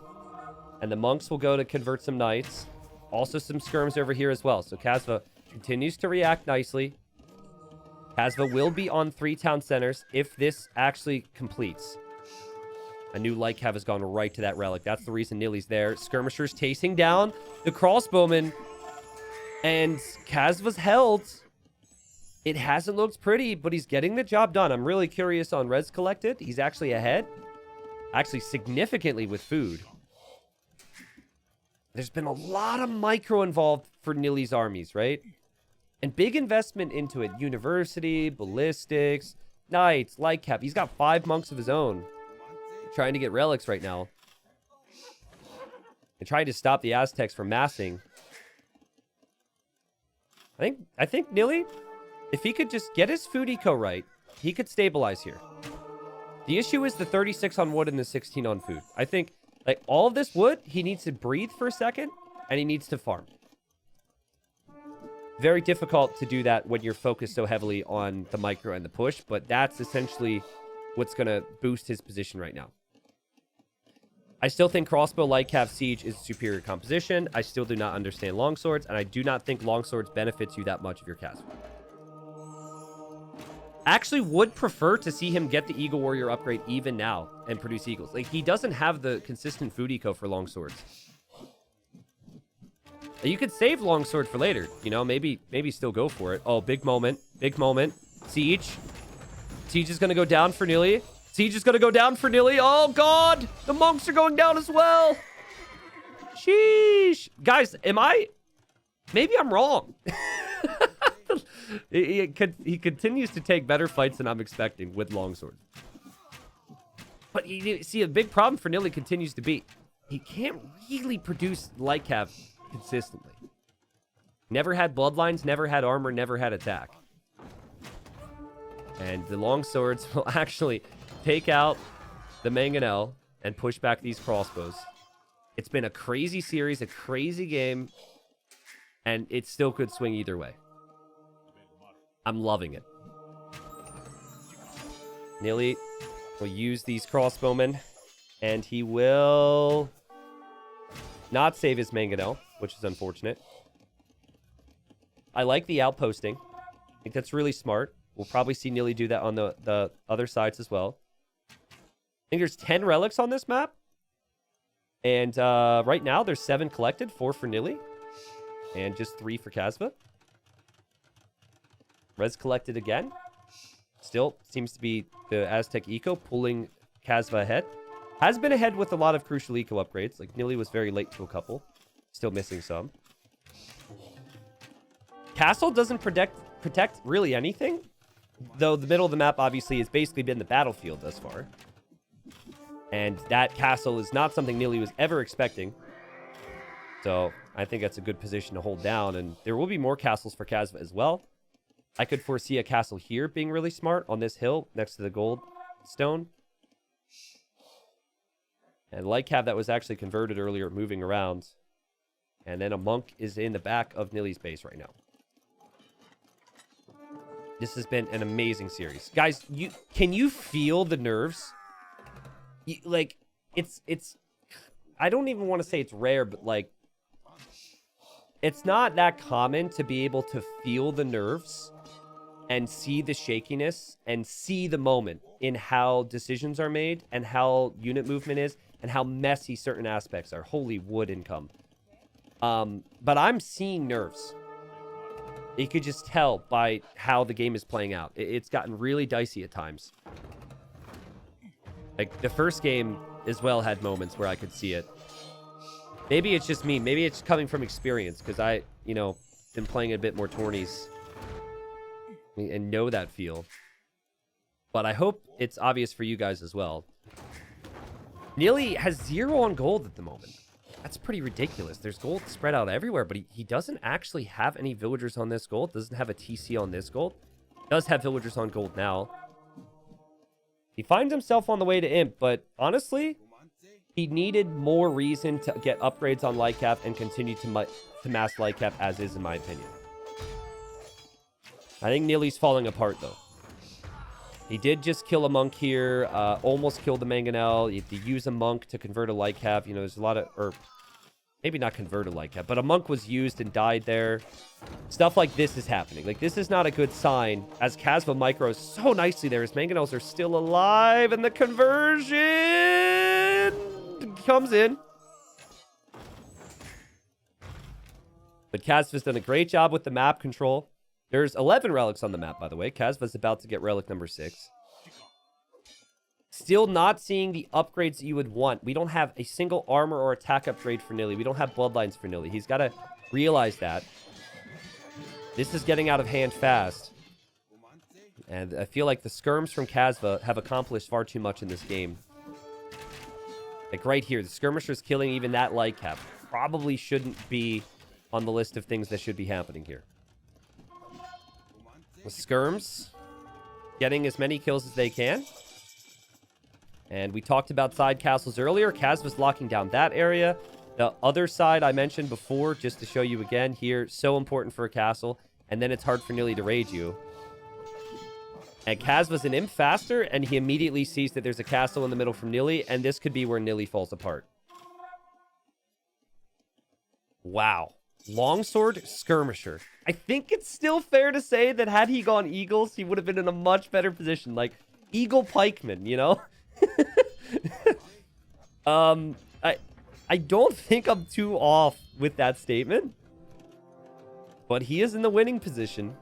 And the monks will go to convert some knights. Also some skirms over here as well. So Kasva continues to react nicely. Kasva will be on 3 town centers if this actually completes. A new light cav has gone right to that relic. That's the reason Nili's there. Skirmishers chasing down the crossbowmen. And Kasva's held. It hasn't looked pretty, but he's getting the job done. I'm really curious on res collected. He's actually ahead. Actually significantly with food. There's been a lot of micro involved for Nili's armies, right? And big investment into it. University, ballistics, knights, light cap. He's got 5 monks of his own. Trying to get relics right now. And trying to stop the Aztecs from massing. I think Nili, if he could just get his food eco right, he could stabilize here. The issue is the 36 on wood and the 16 on food. I think, like, all of this wood, he needs to breathe for a second, and he needs to farm. Very difficult to do that when you're focused so heavily on the micro and the push, but that's essentially what's going to boost his position right now. I still think crossbow light cav siege is superior composition. I still do not understand longswords, and I do not think longswords benefits you that much of your cast. Actually would prefer to see him get the Eagle Warrior upgrade even now and produce eagles. Like, he doesn't have the consistent food eco for longswords. You could save longsword for later, you know, maybe still go for it. Oh, big moment. Siege is going to go down for Nili. Siege is going to go down for Nili. Oh, God. The monks are going down as well. Sheesh. Guys, maybe I'm wrong. He continues to take better fights than I'm expecting with longsword. But you see, a big problem for Nili continues to be he can't really produce light cav consistently. Never had bloodlines, never had armor, never had attack. And the longswords will actually take out the mangonel and push back these crossbows. It's been a crazy series, a crazy game, and it still could swing either way. I'm loving it. Nili will use these crossbowmen, and he will not save his mangonel, which is unfortunate. I like the outposting. I think that's really smart. We'll probably see Nili do that on the other sides as well. think there's 10 relics on this map. And right now, there's 7 collected. 4 for Nili. And just 3 for Kasva. Res collected again. Still seems to be the Aztec Eco pulling Kasva ahead. Has been ahead with a lot of crucial Eco upgrades. Like, Nili was very late to a couple. Still missing some. Castle doesn't protect really anything. Though the middle of the map, obviously, has basically been the battlefield thus far. And that castle is not something Nili was ever expecting. So, I think that's a good position to hold down. And there will be more castles for Kasva as well. I could foresee a castle here being really smart on this hill next to the gold stone. And Lightcap that was actually converted earlier, moving around. And then a monk is in the back of Nili's base right now. This has been an amazing series. Guys, can you feel the nerves? Like, it's I don't even want to say it's rare, but like, it's not that common to be able to feel the nerves and see the shakiness and see the moment in how decisions are made and how unit movement is and how messy certain aspects are. Holy wood income. But I'm seeing nerves. You could just tell by how the game is playing out. It's gotten really dicey at times. Like, the first game as well had moments where I could see it. Maybe it's just me. Maybe it's coming from experience, because I, been playing a bit more tourneys and know that feel. But I hope it's obvious for you guys as well. Nili has 0 on gold at the moment. That's pretty ridiculous. There's gold spread out everywhere, but he doesn't actually have any villagers on this gold. Doesn't have a TC on this gold. Does have villagers on gold now. He finds himself on the way to Imp, but honestly, he needed more reason to get upgrades on Lightcap and continue to mass Lightcap as is, in my opinion. I think Nili's falling apart, though. He did just kill a monk here, almost killed the Mangonel. You have to use a monk to convert a Lightcap. There's a lot of... Or maybe not convert a Lightcap, but a monk was used and died there. Stuff like this is happening. Like, this is not a good sign. As Kasva micros so nicely there, his Mangonels are still alive, and the conversion comes in. But Kasva's done a great job with the map control. There's 11 relics on the map, by the way. Kasva's about to get relic number 6. Still not seeing the upgrades that you would want. We don't have a single armor or attack upgrade for Nili. We don't have bloodlines for Nili. He's got to realize that. This is getting out of hand fast. And I feel like the skirms from Kasva have accomplished far too much in this game. Like right here, the skirmisher's killing even that Lightcap. Probably shouldn't be on the list of things that should be happening here. The skirms getting as many kills as they can. And we talked about side castles earlier. Kasva's locking down that area. The other side I mentioned before, just to show you again here, so important for a castle. And then it's hard for Nili to raid you. And Kasva's an imp faster, and he immediately sees that there's a castle in the middle from Nili, and this could be where Nili falls apart. Wow. Longsword Skirmisher. I think it's still fair to say that had he gone Eagles, he would have been in a much better position. Like, Eagle Pikeman, I don't think I'm too off with that statement. But he is in the winning position.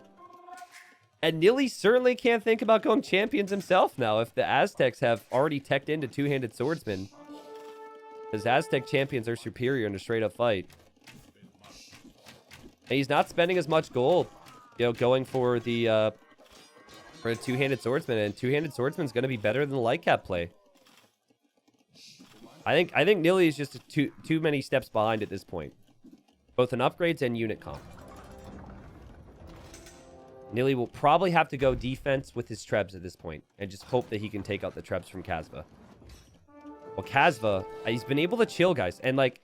And Nili certainly can't think about going champions himself now if the Aztecs have already teched into two-handed swordsmen. Because Aztec champions are superior in a straight-up fight. And he's not spending as much gold, going for the two-handed swordsman. And two-handed swordsman's going to be better than the Lightcap play. I think Nili is just too many steps behind at this point, both in upgrades and unit comp. Nili will probably have to go defense with his trebs at this point and just hope that he can take out the trebs from Kasva. Well, Kasva, he's been able to chill, guys. And, like,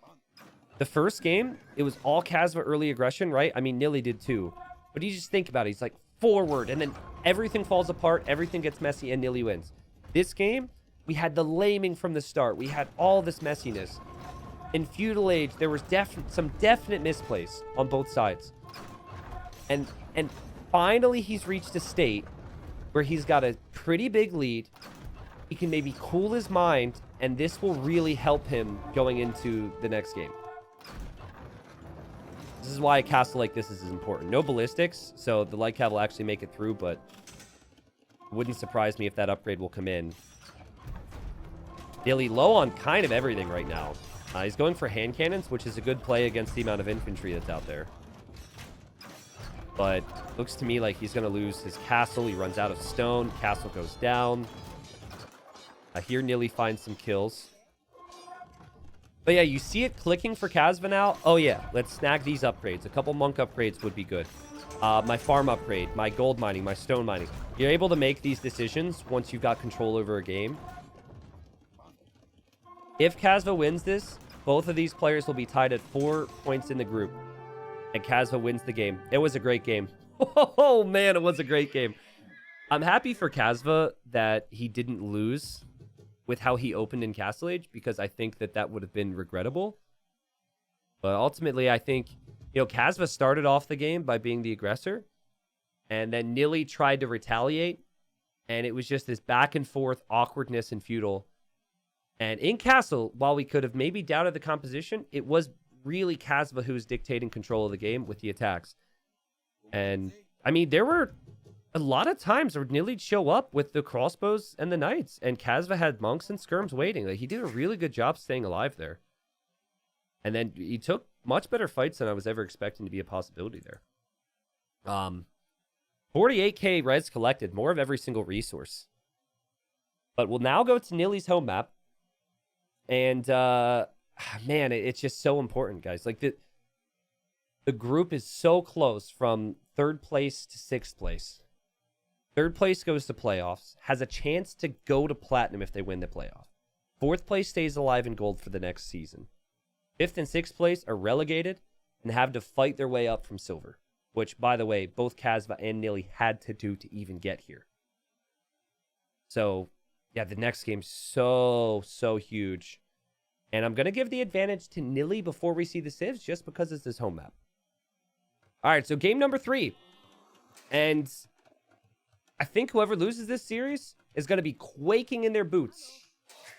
the first game, it was all Kasva early aggression, right? I mean, Nili did too. But you just think about it. He's like, forward, and then everything falls apart, everything gets messy, and Nili wins. This game, we had the laming from the start. We had all this messiness. In Feudal Age, there was some definite misplays on both sides. And finally, he's reached a state where he's got a pretty big lead. he can maybe cool his mind, and this will really help him going into the next game. This is why a castle like this is important. No ballistics, so the light cav will actually make it through, but it wouldn't surprise me if that upgrade will come in. Nili low on kind of everything right now. He's going for hand cannons, which is a good play against the amount of infantry that's out there. But looks to me like he's going to lose his castle. He runs out of stone. Castle goes down. I hear Nili finds some kills. But yeah, you see it clicking for Kasva now. Oh yeah, let's snag these upgrades. A couple monk upgrades would be good. My farm upgrade, my gold mining, my stone mining. You're able to make these decisions once you've got control over a game. If Kasva wins this, both of these players will be tied at 4 points in the group. And Kasva wins the game. It was a great game. Oh, man, it was a great game. I'm happy for Kasva that he didn't lose with how he opened in Castle Age, because I think that that would have been regrettable. But ultimately, I think, you know, Kasva started off the game by being the aggressor. And then Nili tried to retaliate. And it was just this back and forth awkwardness and feudal. And in Castle, while we could have maybe doubted the composition, it was really Kasva who was dictating control of the game with the attacks. And, I mean, there were a lot of times where Nili'd show up with the crossbows and the knights, and Kasva had monks and skirms waiting. Like, he did a really good job staying alive there. And then he took much better fights than I was ever expecting to be a possibility there. 48k res collected, more of every single resource. But we'll now go to Nili's home map. And, man, it's just so important, guys. Like, the group is so close from 3rd place to 6th place. 3rd place goes to playoffs, has a chance to go to platinum if they win the playoff. 4th place stays alive in gold for the next season. 5th and 6th place are relegated and have to fight their way up from silver, which, by the way, both Kasva and Nili had to do to even get here. So, yeah, the next game's so huge. And I'm going to give the advantage to Nili before we see the civs, just because it's his home map. All right, so game number 3. And I think whoever loses this series is going to be quaking in their boots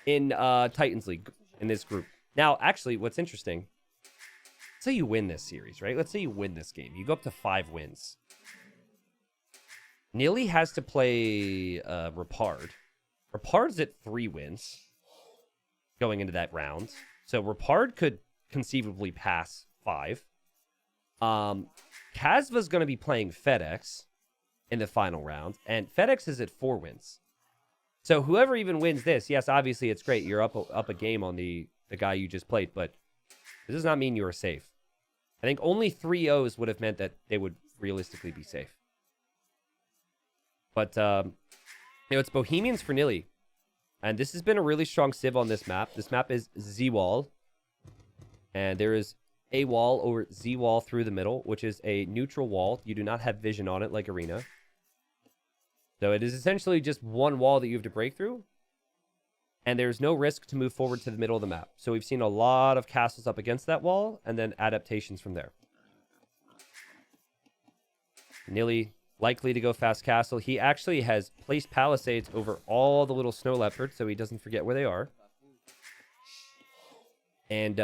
in Titans League in this group. Now, actually, what's interesting, let's say you win this series, right? Let's say you win this game. You go up to 5 wins. Nili has to play Rapard. Rapard's at 3 wins going into that round. So Rapard could conceivably pass 5. Kasva's going to be playing FedEx in the final round, and FedEx is at 4 wins. So whoever even wins this, yes, obviously it's great. You're up a game on the guy you just played, but this does not mean you are safe. I think only 3 O's would have meant that they would realistically be safe. But, you know, it's Bohemians for Nili. And this has been a really strong civ on this map. This map is Z-Wall. And there is a wall or Z-Wall through the middle, which is a neutral wall. You do not have vision on it like Arena. So it is essentially just one wall that you have to break through. And there's no risk to move forward to the middle of the map. So we've seen a lot of castles up against that wall, and then adaptations from there. Nili likely to go fast castle. He actually has placed palisades over all the little snow leopards, so he doesn't forget where they are. And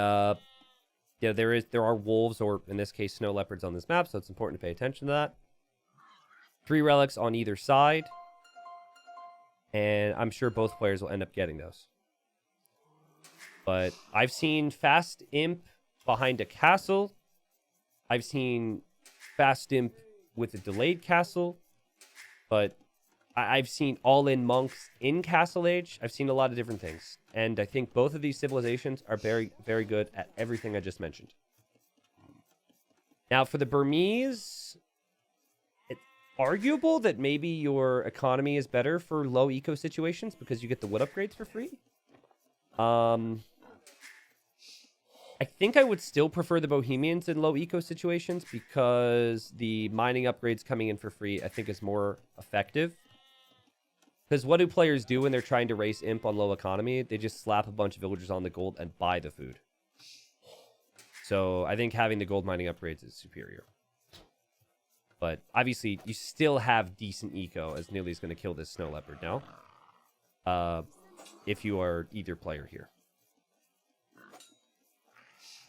yeah, there are wolves, or in this case, snow leopards on this map, so it's important to pay attention to that. 3 relics on either side. And I'm sure both players will end up getting those. But I've seen fast imp behind a castle. I've seen fast imp with a delayed castle. But I've seen all-in monks in Castle Age. I've seen a lot of different things. And I think both of these civilizations are very, very good at everything I just mentioned. Now, for the Burmese, it's arguable that maybe your economy is better for low eco situations because you get the wood upgrades for free. I think I would still prefer the Bohemians in low eco situations because the mining upgrades coming in for free, I think, is more effective. Because what do players do when they're trying to race imp on low economy? They just slap a bunch of villagers on the gold and buy the food. So I think having the gold mining upgrades is superior. But obviously, you still have decent eco, as Nili's going to kill this snow leopard now. if you are either player here.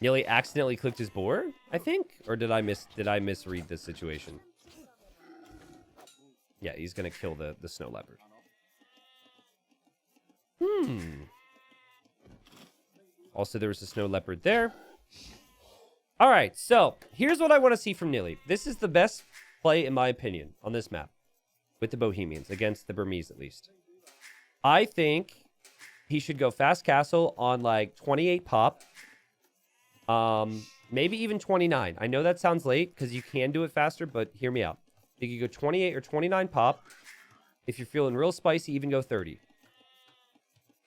Nili accidentally clicked his board, I think? Or did I misread this situation? Yeah, he's going to kill the snow leopard. Also, there was a snow leopard there. All right, so here's what I want to see from Nili. This is the best play, in my opinion, on this map. With the Bohemians, against the Burmese, at least. I think he should go fast castle on, like, 28 pop. Maybe even 29. I know that sounds late, because you can do it faster, but hear me out. You could go 28 or 29 pop. If you're feeling real spicy, even go 30.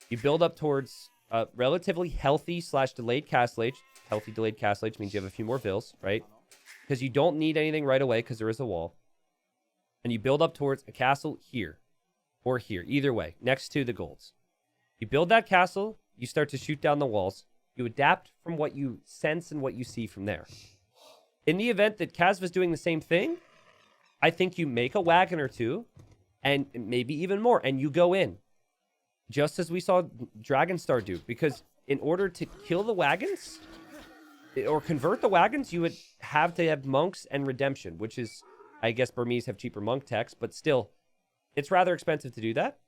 You build up towards a relatively healthy / delayed castle age. Healthy delayed castle age means you have a few more vills, right? Because you don't need anything right away because there is a wall. And you build up towards a castle here. Or here. Either way. Next to the golds. You build that castle. You start to shoot down the walls. You adapt from what you sense and what you see from there. In the event that Kasva's doing the same thing, I think you make a wagon or two. And maybe even more. And you go in. Just as we saw Dragonstar do. Because in order to kill the wagons, or convert the wagons, you would have to have monks and redemption, which is, I guess Burmese have cheaper monk techs, but still, it's rather expensive to do that.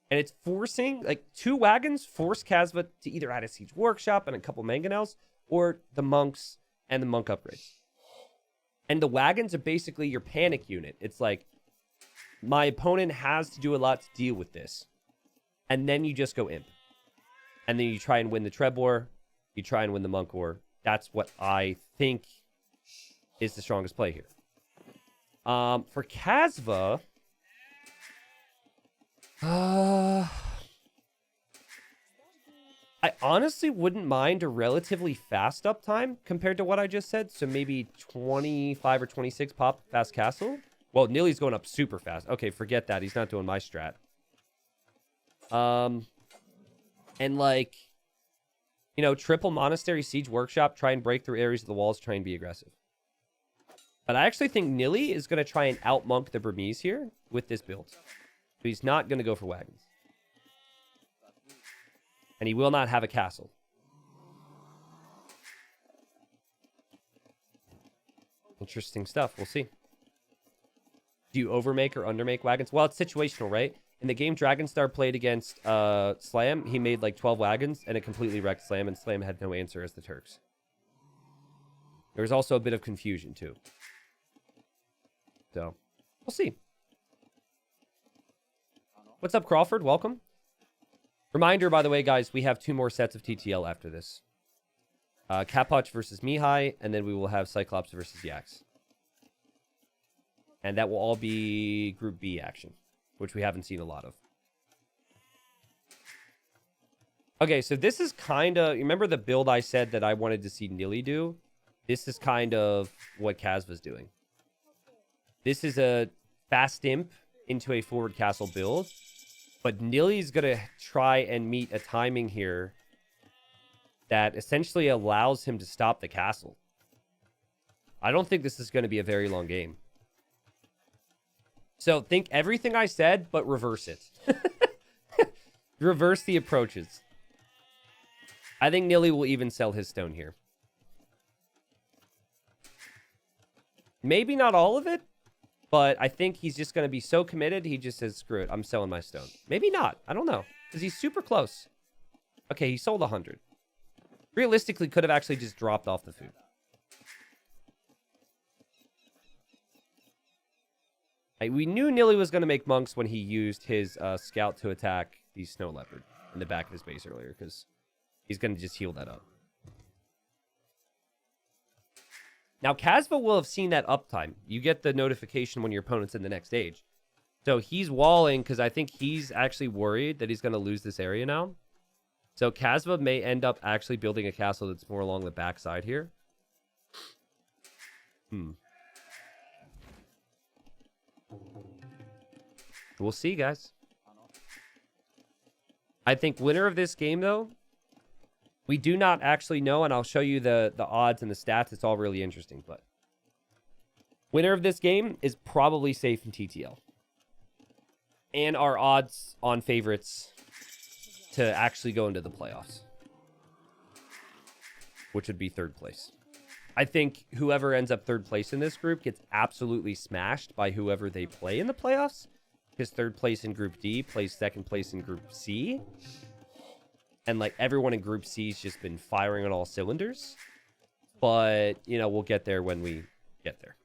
And it's forcing, like, 2 wagons force Kasva to either add a siege workshop and a couple mangonels, or the monks and the monk upgrades. And the wagons are basically your panic unit. It's like, my opponent has to do a lot to deal with this. And then you just go imp. And then you try and win the Treb War. You try and win the Monk War. That's what I think is the strongest play here. For Kasva... I honestly wouldn't mind a relatively fast uptime compared to what I just said. So maybe 25 or 26 pop fast castle. Well, Nili's going up super fast. Okay, forget that. He's not doing my strat. And like, you know, triple monastery siege workshop, try and break through areas of the walls, try and be aggressive. But I actually think Nili is going to try and out-monk the Burmese here with this build. So he's not going to go for wagons. And he will not have a castle. Interesting stuff. We'll see. Do you overmake or undermake wagons? Well, it's situational, right? In the game Dragonstar played against Slam, he made like 12 wagons, and it completely wrecked Slam, and Slam had no answer as the Turks. There was also a bit of confusion, too. So, we'll see. What's up, Crawford? Welcome. Reminder, by the way, guys, we have 2 more sets of TTL after this. Capoch versus Mihai, and then we will have Cyclops versus Yax. And that will all be Group B action, which we haven't seen a lot of. Okay, so this is kind of... Remember the build I said that I wanted to see Nili do? This is kind of what Kasva's doing. This is a fast imp into a forward castle build. But Nili's going to try and meet a timing here that essentially allows him to stop the castle. I don't think this is going to be a very long game. So think everything I said, but reverse it. Reverse the approaches. I think Nili will even sell his stone here. Maybe not all of it, but I think he's just going to be so committed, he just says, screw it, I'm selling my stone. Maybe not. I don't know. Because he's super close. Okay, he sold 100. Realistically, could have actually just dropped off the food. We knew Nili was going to make monks when he used his scout to attack the snow leopard in the back of his base earlier, because he's going to just heal that up. Now, Kasva will have seen that uptime. You get the notification when your opponent's in the next stage. So he's walling because I think he's actually worried that he's going to lose this area now. So Kasva may end up actually building a castle that's more along the backside here. We'll see, guys. I think winner of this game, though, we do not actually know, and I'll show you the odds and the stats. It's all really interesting, but winner of this game is probably safe in TTL. and our odds on favorites to actually go into the playoffs, which would be third place. I think whoever ends up third place in this group gets absolutely smashed by whoever they play in the playoffs, because third place in Group D plays second place in Group C. And, like, everyone in Group C's just been firing on all cylinders. But, you know, we'll get there when we get there.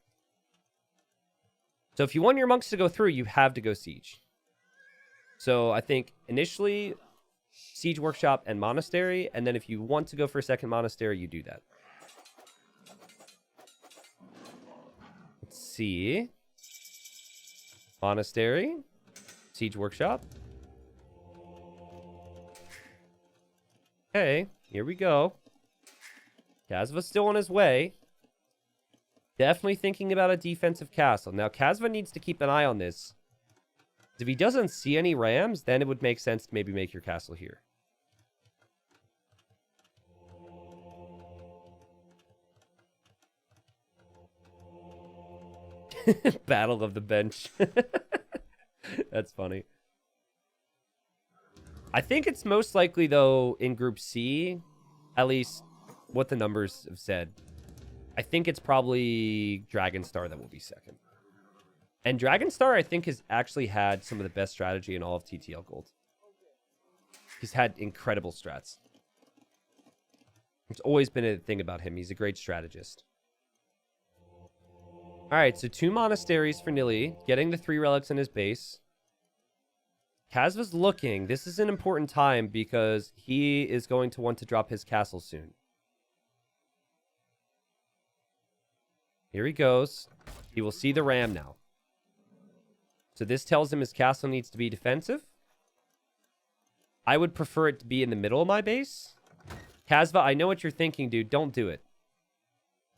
So if you want your monks to go through, you have to go Siege. So I think initially Siege Workshop and Monastery. And then if you want to go for a second Monastery, you do that. Let's see. Monastery. Siege Workshop. Okay, here we go. Kasva's still on his way. Definitely thinking about a defensive castle. Now, Kasva needs to keep an eye on this. If he doesn't see any rams, then it would make sense to maybe make your castle here. Battle of the bench. That's funny. I think it's most likely, though, in Group C, at least what the numbers have said, I think it's probably Dragonstar that will be second. And Dragonstar, I think, has actually had some of the best strategy in all of TTL Gold. He's had incredible strats. It's always been a thing about him. He's a great strategist. All right, so 2 monasteries for Nili, getting the 3 relics in his base. Kasva's looking. This is an important time because he is going to want to drop his castle soon. Here he goes. He will see the ram now. So this tells him his castle needs to be defensive. I would prefer it to be in the middle of my base. Kasva, I know what you're thinking, dude. Don't do it.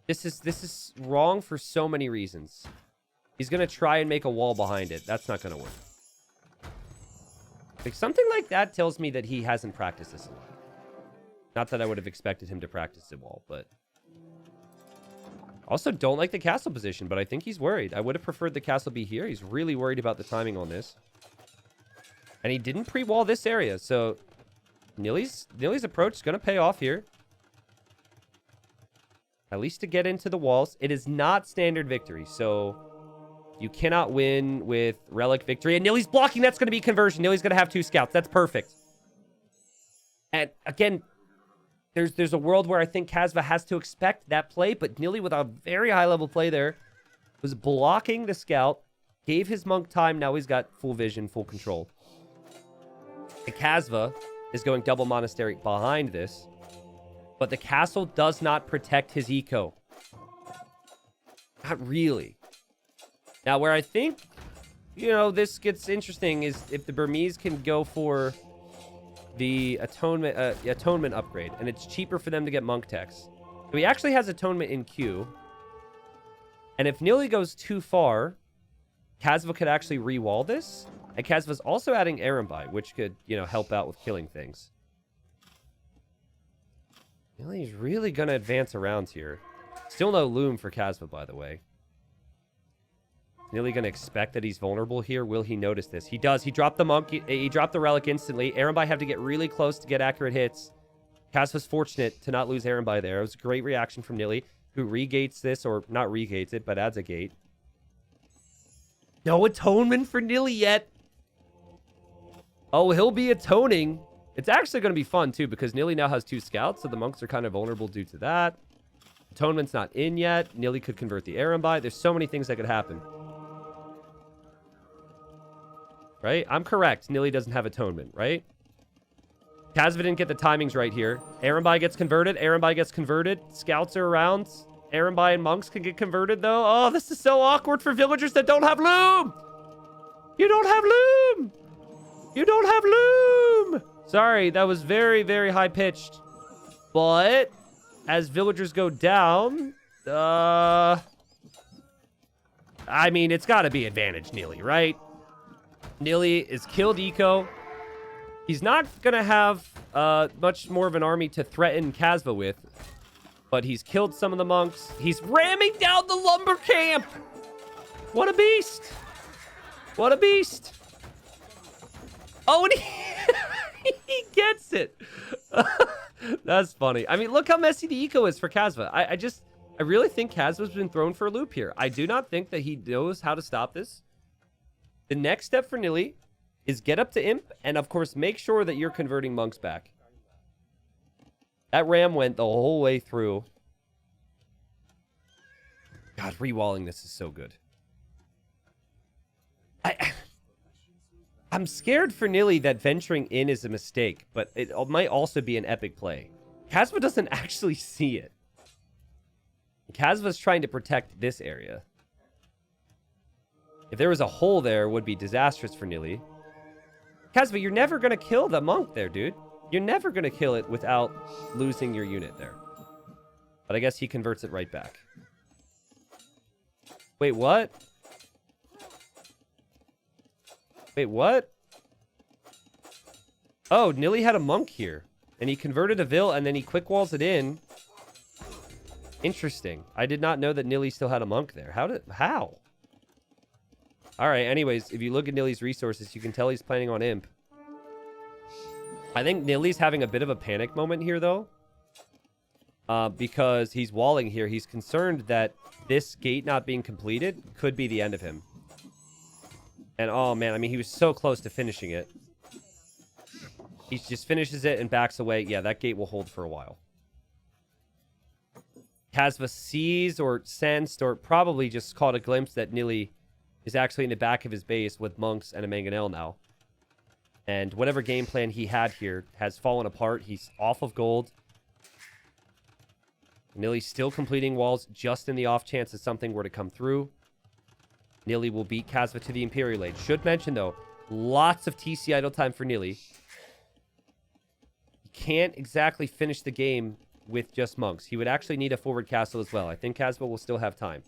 This is wrong for so many reasons. He's going to try and make a wall behind it. That's not going to work. Like, something like that tells me that he hasn't practiced this a lot. Not that I would have expected him to practice the wall, but... Also, don't like the castle position, but I think he's worried. I would have preferred the castle be here. He's really worried about the timing on this. And he didn't pre-wall this area, so... Nili's approach is going to pay off here. At least to get into the walls. It is not standard victory, so... You cannot win with relic victory. And Nili's blocking. That's going to be conversion. Nili's going to have 2 scouts. That's perfect. And again, there's a world where I think Kasva has to expect that play. But Nili, with a very high-level play there, was blocking the scout. Gave his monk time. Now he's got full vision, full control. And Kasva is going double monastery behind this. But the castle does not protect his eco. Not really. Now, where I think, you know, this gets interesting is if the Burmese can go for the atonement upgrade, and it's cheaper for them to get monk techs. So he actually has atonement in queue. And if Nili goes too far, Kasva could actually re-wall this. And Kasva's also adding Arambai, which could, you know, help out with killing things. Nili's really going to advance around here. Still no loom for Kasva, by the way. Nili going to expect that he's vulnerable here. Will he notice this? He does. He dropped the monk. He dropped the relic instantly. Arambai have to get really close to get accurate hits. Kasva's fortunate to not lose Arambai there. It was a great reaction from Nili, who regates this, or not regates it, but adds a gate. No atonement for Nili yet. Oh, he'll be atoning. It's actually going to be fun, too, because Nili now has 2 scouts, so the monks are kind of vulnerable due to that. Atonement's not in yet. Nili could convert the Arambai. There's so many things that could happen. Right? I'm correct. Nili doesn't have atonement, right? Kasva didn't get the timings right here. Arambai gets converted. Arambai gets converted. Scouts are around. Arambai and monks can get converted, though. Oh, this is so awkward for villagers that don't have loom. You don't have loom. You don't have loom. Sorry, that was very, very high-pitched. But as villagers go down, I mean, it's got to be advantage Nili, right? Nili is killed eco. He's not going to have much more of an army to threaten Kasva with. But he's killed some of the monks. He's ramming down the lumber camp. What a beast. What a beast. Oh, and he, he gets it. That's funny. I mean, look how messy the eco is for Kasva. I really think Kasva's been thrown for a loop here. I do not think that he knows how to stop this. The next step for Nili is get up to Imp, and of course, make sure that you're converting monks back. That ram went the whole way through. God, rewalling this is so good. I'm scared for Nili that venturing in is a mistake, but it might also be an epic play. Kasva doesn't actually see it. Kasva's trying to protect this area. If there was a hole there, it would be disastrous for Nili. Kasva, you're never going to kill the monk there, dude. You're never going to kill it without losing your unit there. But I guess he converts it right back. Wait, what? Wait, what? Oh, Nili had a monk here. And he converted a Vil, and then he quick walls it in. Interesting. I did not know that Nili still had a monk there. How? Alright, anyways, if you look at Nili's resources, you can tell he's planning on Imp. I think Nili's having a bit of a panic moment here, though. Because he's walling here. He's concerned that this gate not being completed could be the end of him. And, oh, man, I mean, he was so close to finishing it. He just finishes it and backs away. Yeah, that gate will hold for a while. Kasva sees or sensed or probably just caught a glimpse that Nili is actually in the back of his base with monks and a mangonel now. And whatever game plan he had here has fallen apart. He's off of gold. Nili's still completing walls just in the off chance that something were to come through. Nili will beat Kasva to the Imperial Age. Should mention, though, lots of TC idle time for Nili. He can't exactly finish the game with just monks. He would actually need a forward castle as well. I think Kasva will still have time.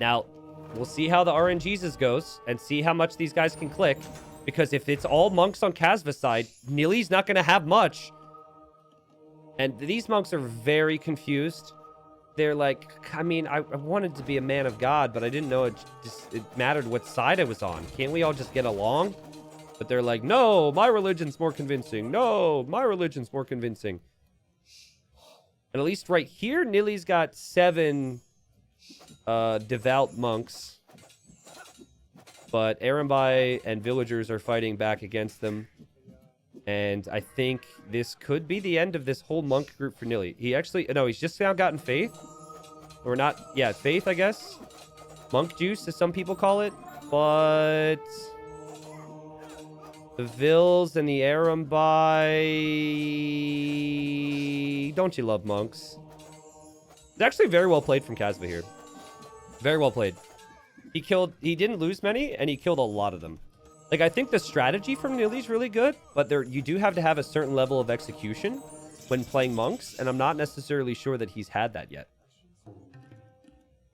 Now, we'll see how the RNGs goes and see how much these guys can click. Because if it's all monks on Kasva's side, Nili's not going to have much. And these monks are very confused. They're like, I mean, I wanted to be a man of God, but I didn't know it mattered what side I was on. Can't we all just get along? But they're like, no, my religion's more convincing. No, my religion's more convincing. And at least right here, Nili's got 7 devout monks. But Arambai and villagers are fighting back against them. And I think this could be the end of this whole monk group for Nili. He actually... No, he's just now gotten faith. Or not... Yeah, faith, I guess. Monk juice, as some people call it. But... the Vils and the Arambai... Don't you love monks? It's actually very well played from Kasva here. Very well played. He didn't lose many, and he killed a lot of them. Like, I think the strategy from Nili is really good, but you do have to have a certain level of execution when playing monks, and I'm not necessarily sure that he's had that yet.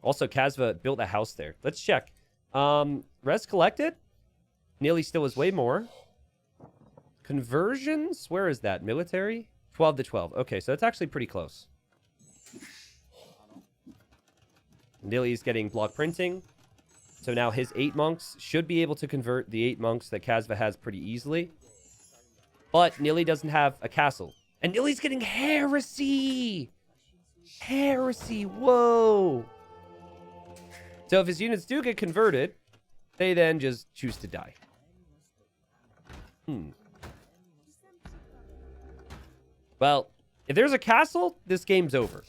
Also, Kasva built a house there. Let's check. Res collected. Nili still has way more. Conversions? Where is that? Military? 12 to 12. Okay, so that's actually pretty close. Nili's getting block printing. So now his 8 monks should be able to convert the 8 monks that Kasva has pretty easily. But Nili doesn't have a castle. And Nili's getting heresy! Heresy, whoa! So if his units do get converted, they then just choose to die. Well, if there's a castle, this game's over.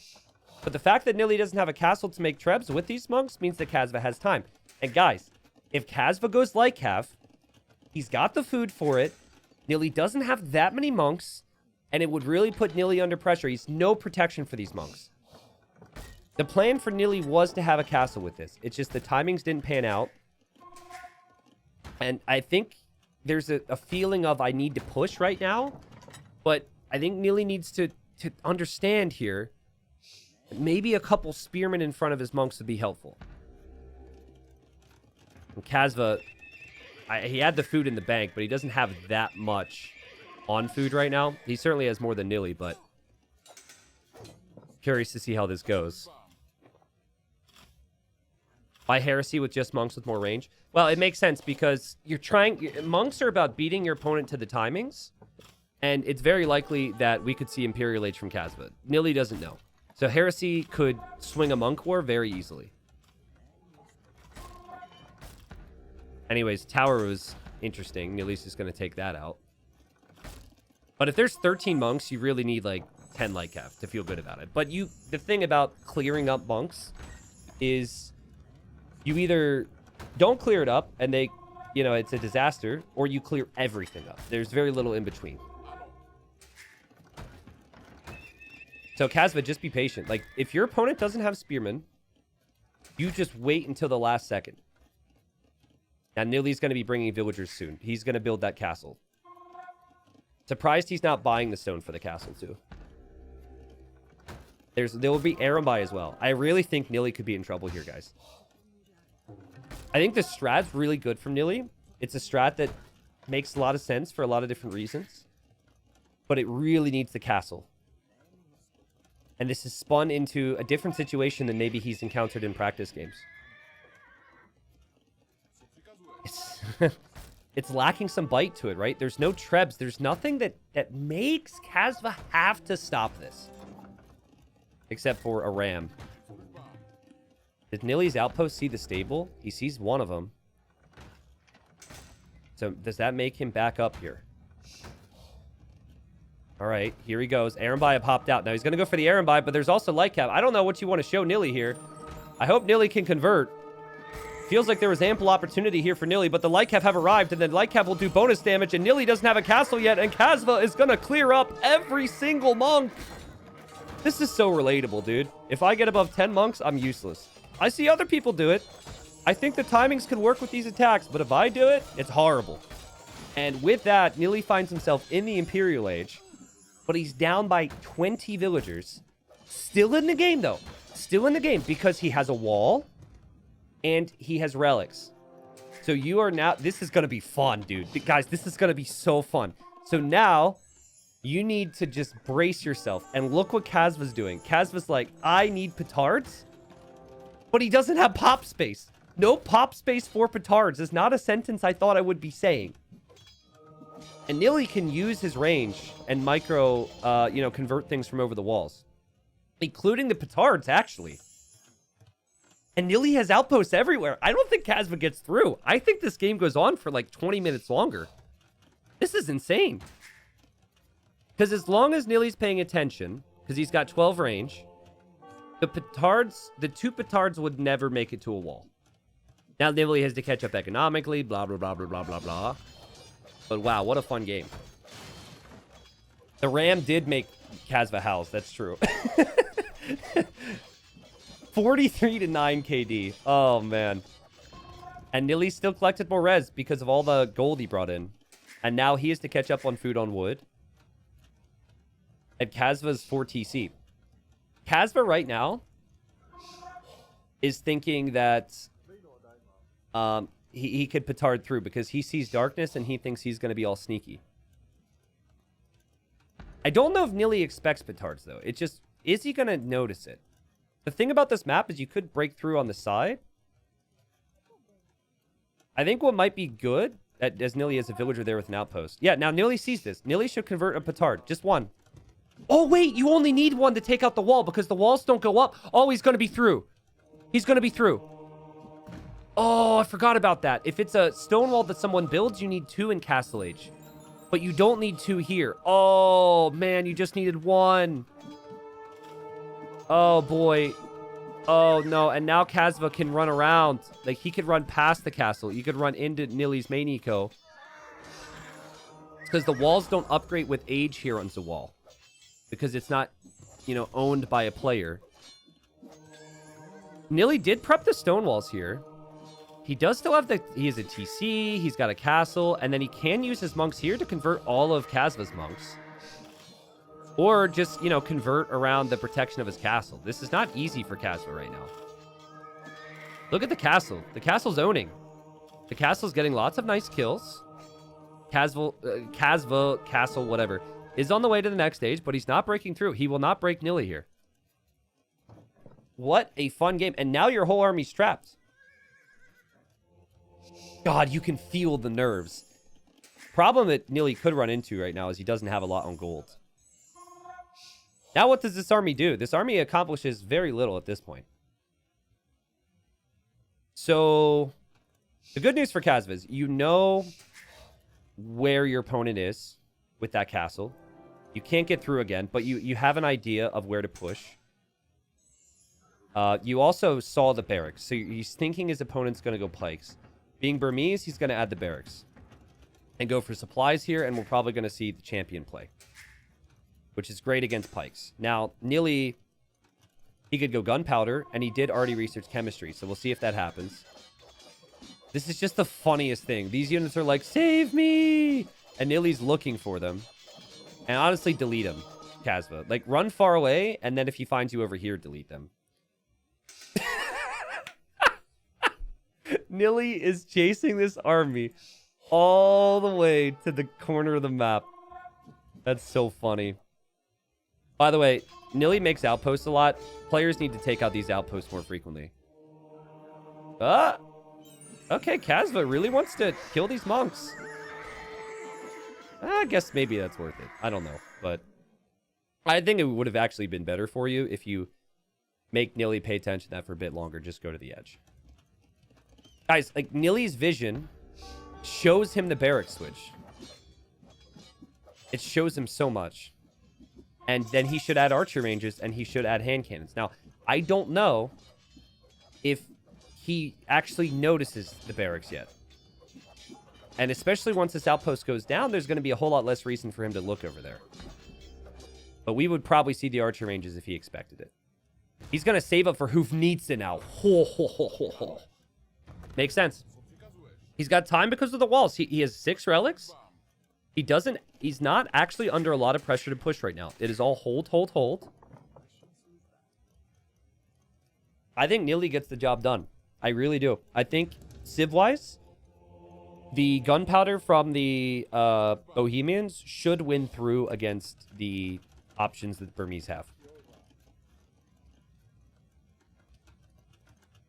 But the fact that Nili doesn't have a castle to make trebs with these monks means that Kasva has time. And guys, if Kasva goes like Cav, he's got the food for it. Nili doesn't have that many monks, and it would really put Nili under pressure. He's no protection for these monks. The plan for Nili was to have a castle with this. It's just the timings didn't pan out. And I think there's a feeling of I need to push right now. But I think Nili needs to understand here that maybe a couple spearmen in front of his monks would be helpful. And Kasva, he had the food in the bank, but he doesn't have that much on food right now. He certainly has more than Nili, but curious to see how this goes. Why Heresy with just monks with more range? Well, it makes sense because monks are about beating your opponent to the timings, and it's very likely that we could see Imperial Age from Kasva. Nili doesn't know. So Heresy could swing a monk war very easily. Anyways, tower was interesting. Nili's just going to take that out. But if there's 13 monks, you really need like 10 light cap to feel good about it. But the thing about clearing up monks is you either don't clear it up and it's a disaster, or you clear everything up. There's very little in between. So Kasva, just be patient. Like, if your opponent doesn't have spearmen, you just wait until the last second. Now, Nili's going to be bringing villagers soon. He's going to build that castle. Surprised he's not buying the stone for the castle, too. There will be Arambai as well. I really think Nili could be in trouble here, guys. I think the strat's really good from Nili. It's a strat that makes a lot of sense for a lot of different reasons. But it really needs the castle. And this is spun into a different situation than maybe he's encountered in practice games. It's lacking some bite to it, right? There's no trebs. There's nothing that makes Kasva have to stop this. Except for a ram. Did Nili's outpost see the stable? He sees one of them. So does that make him back up here? All right, here he goes. Arambai popped out. Now he's going to go for the Arambai, but there's also light cap. I don't know what you want to show Nili here. I hope Nili can convert. Feels like there was ample opportunity here for Nili, but the light cap have arrived, and then light cap will do bonus damage, and Nili doesn't have a castle yet, and Kasva is going to clear up every single monk. This is so relatable, dude. If I get above 10 monks, I'm useless. I see other people do it. I think the timings can work with these attacks, but if I do it, it's horrible. And with that, Nili finds himself in the Imperial Age, but he's down by 20 villagers. Still in the game, though. Still in the game, because he has a wall, and he has relics. So you are now... This is going to be fun, dude. Guys, this is going to be so fun. So now, you need to just brace yourself. And look what Kasva's doing. Kasva's like, I need petards, but he doesn't have pop space. No pop space for petards is not a sentence I thought I would be saying. And Nili can use his range and micro, convert things from over the walls. Including the petards, actually. And Nili has outposts everywhere. I don't think Kasva gets through. I think this game goes on for like 20 minutes longer. This is insane. Because as long as Nili's paying attention, because he's got 12 range, the two petards would never make it to a wall. Now Nili has to catch up economically, blah, blah, blah, blah, blah, blah, blah. But wow, what a fun game. The ram did make Kasva house. That's true. 43 to 9 KD. Oh, man. And Nili still collected more res because of all the gold he brought in. And now he has to catch up on food on wood. And Kasva's 4 TC. Kasva right now is thinking that he could petard through because he sees darkness and he thinks he's going to be all sneaky. I don't know if Nili expects petards, though. It just... Is he going to notice it? The thing about this map is you could break through on the side. I think what might be good, as Nili has a villager there with an outpost. Yeah, now Nili sees this. Nili should convert a petard. Just one. Oh, wait, you only need one to take out the wall because the walls don't go up. Oh, he's going to be through. He's going to be through. Oh, I forgot about that. If it's a stone wall that someone builds, you need 2 in Castle Age. But you don't need 2 here. Oh, man, you just needed 1. Oh, boy. Oh, no. And now Kasva can run around. Like, he could run past the castle. You could run into Nili's main eco. It's because the walls don't upgrade with age here on the wall. Because it's not, owned by a player. Nili did prep the stone walls here. He does still have he has a TC, he's got a castle, and then he can use his monks here to convert all of Kasva's monks. Or just, convert around the protection of his castle. This is not easy for Kasva right now. Look at the castle. The castle's owning. The castle's getting lots of nice kills. Kasva, castle, whatever, is on the way to the next stage, but he's not breaking through. He will not break Nili here. What a fun game. And now your whole army's trapped. God, you can feel the nerves. Problem that Nili could run into right now is he doesn't have a lot on gold. Now what does this army do? This army accomplishes very little at this point. So, the good news for Kasva is you know where your opponent is with that castle. You can't get through again, but you have an idea of where to push. You also saw the barracks, so he's thinking his opponent's going to go pikes. Being Burmese, he's going to add the barracks and go for supplies here, and we're probably going to see the champion play, which is great against pikes. Now, Nili, he could go gunpowder, and he did already research chemistry, so we'll see if that happens. This is just the funniest thing. These units are like, save me! And Nili's looking for them. And honestly, delete them, Kasva. Like, run far away, and then if he finds you over here, delete them. Nili is chasing this army all the way to the corner of the map. That's so funny. By the way, Nili makes outposts a lot. Players need to take out these outposts more frequently. Okay, Kasva really wants to kill these monks. I guess maybe that's worth it. I don't know, but I think it would have actually been better for you if you make Nili pay attention to that for a bit longer. Just go to the edge. Guys, like, Nili's vision shows him the barrack switch. It shows him so much. And then he should add archer ranges, and he should add hand cannons. Now, I don't know if he actually notices the barracks yet. And especially once this outpost goes down, there's going to be a whole lot less reason for him to look over there. But we would probably see the archer ranges if he expected it. He's going to save up for Hufnitsa now. Ho, ho, ho, ho, ho. Makes sense. He's got time because of the walls. He has 6 relics. He's not actually under a lot of pressure to push right now. It is all hold, hold, hold. I think Nili gets the job done. I really do. I think civ-wise, the gunpowder from the Bohemians should win through against the options that the Burmese have.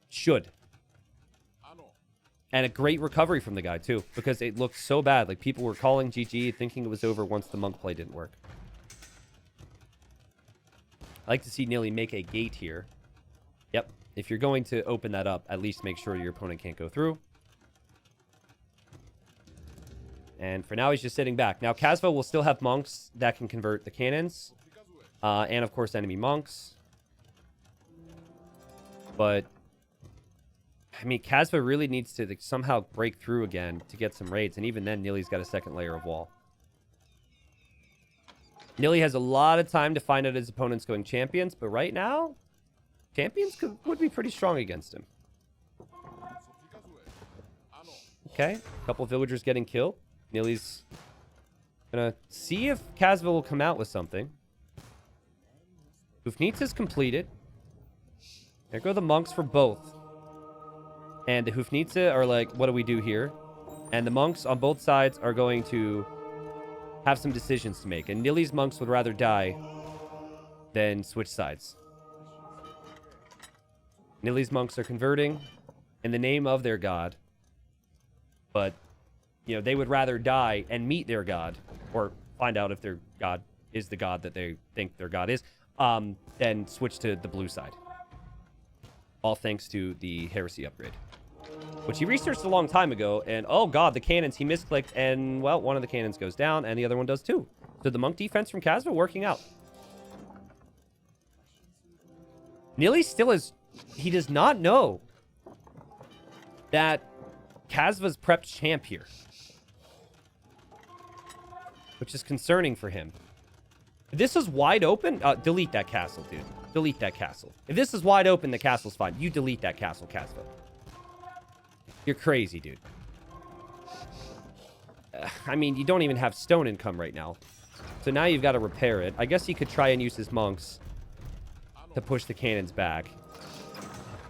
Should. And a great recovery from the guy, too, because it looked so bad. Like, people were calling GG, thinking it was over once the monk play didn't work. I like to see Nili make a gate here. Yep. If you're going to open that up, at least make sure your opponent can't go through. And for now, he's just sitting back. Now, Kasva will still have monks that can convert the cannons. And, of course, enemy monks. But I mean, Kasva really needs to somehow break through again to get some raids. And even then, Nili's got a second layer of wall. Nili has a lot of time to find out his opponent's going champions. But right now, champions would be pretty strong against him. Okay, a couple of villagers getting killed. Nili's going to see if Kasva will come out with something. Hufnitsa's completed. There go the monks for both. And the Hufnitsa are like, what do we do here? And the monks on both sides are going to have some decisions to make. And Nili's monks would rather die than switch sides. Nili's monks are converting in the name of their god. But, you know, they would rather die and meet their god, or find out if their god is the god that they think their god is, than switch to the blue side. All thanks to the heresy upgrade, which he researched a long time ago. And oh god, the cannons, he misclicked, and well, one of the cannons goes down and the other one does too. So the monk defense from Kasva working out. Nili still is, he does not know that Kasva's prepped champ here, which is concerning for him. If this is wide open, delete that castle, dude. Delete that castle. If this is wide open, the castle's fine. You delete that castle, Kasva. You're crazy, dude. I mean, you don't even have stone income right now. So now you've got to repair it. I guess he could try and use his monks to push the cannons back.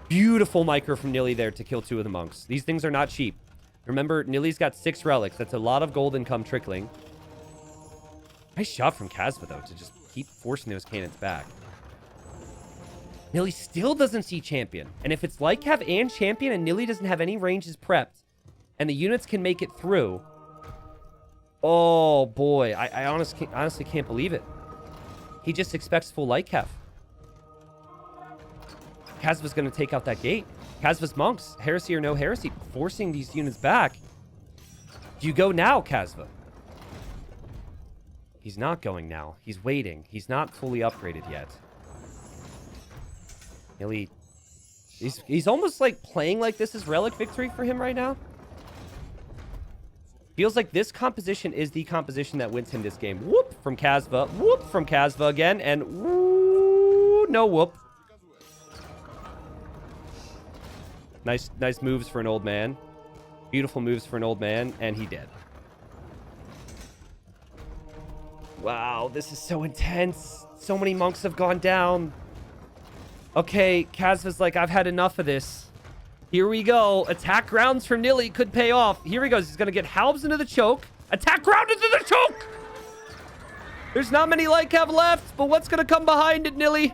Beautiful micro from Nili there to kill 2 of the monks. These things are not cheap. Remember, Nili's got 6 relics. That's a lot of gold income trickling. Nice shot from Kasva, though, to just keep forcing those cannons back. Nili still doesn't see champion. And if it's like have and champion and Nili doesn't have any ranges prepped, and the units can make it through. Oh, boy. I honestly can't believe it. He just expects full light cap. Kasva's going to take out that gate. Kasva's monks, heresy or no heresy, forcing these units back. You go now, Kasva. He's not going now. He's waiting. He's not fully upgraded yet. Nili, he's almost like playing like this is relic victory for him right now. Feels like this composition is the composition that wins him this game. Whoop from Kasva. Whoop from Kasva again. And woo, no whoop. Nice moves for an old man. Beautiful moves for an old man. And he did. Wow, this is so intense. So many monks have gone down. Okay, Kasva's like, I've had enough of this. Here we go. Attack grounds from Nili could pay off. Here he goes. He's going to get Halbs into the choke. Attack ground into the choke! There's not many light cav left, but what's going to come behind it, Nili?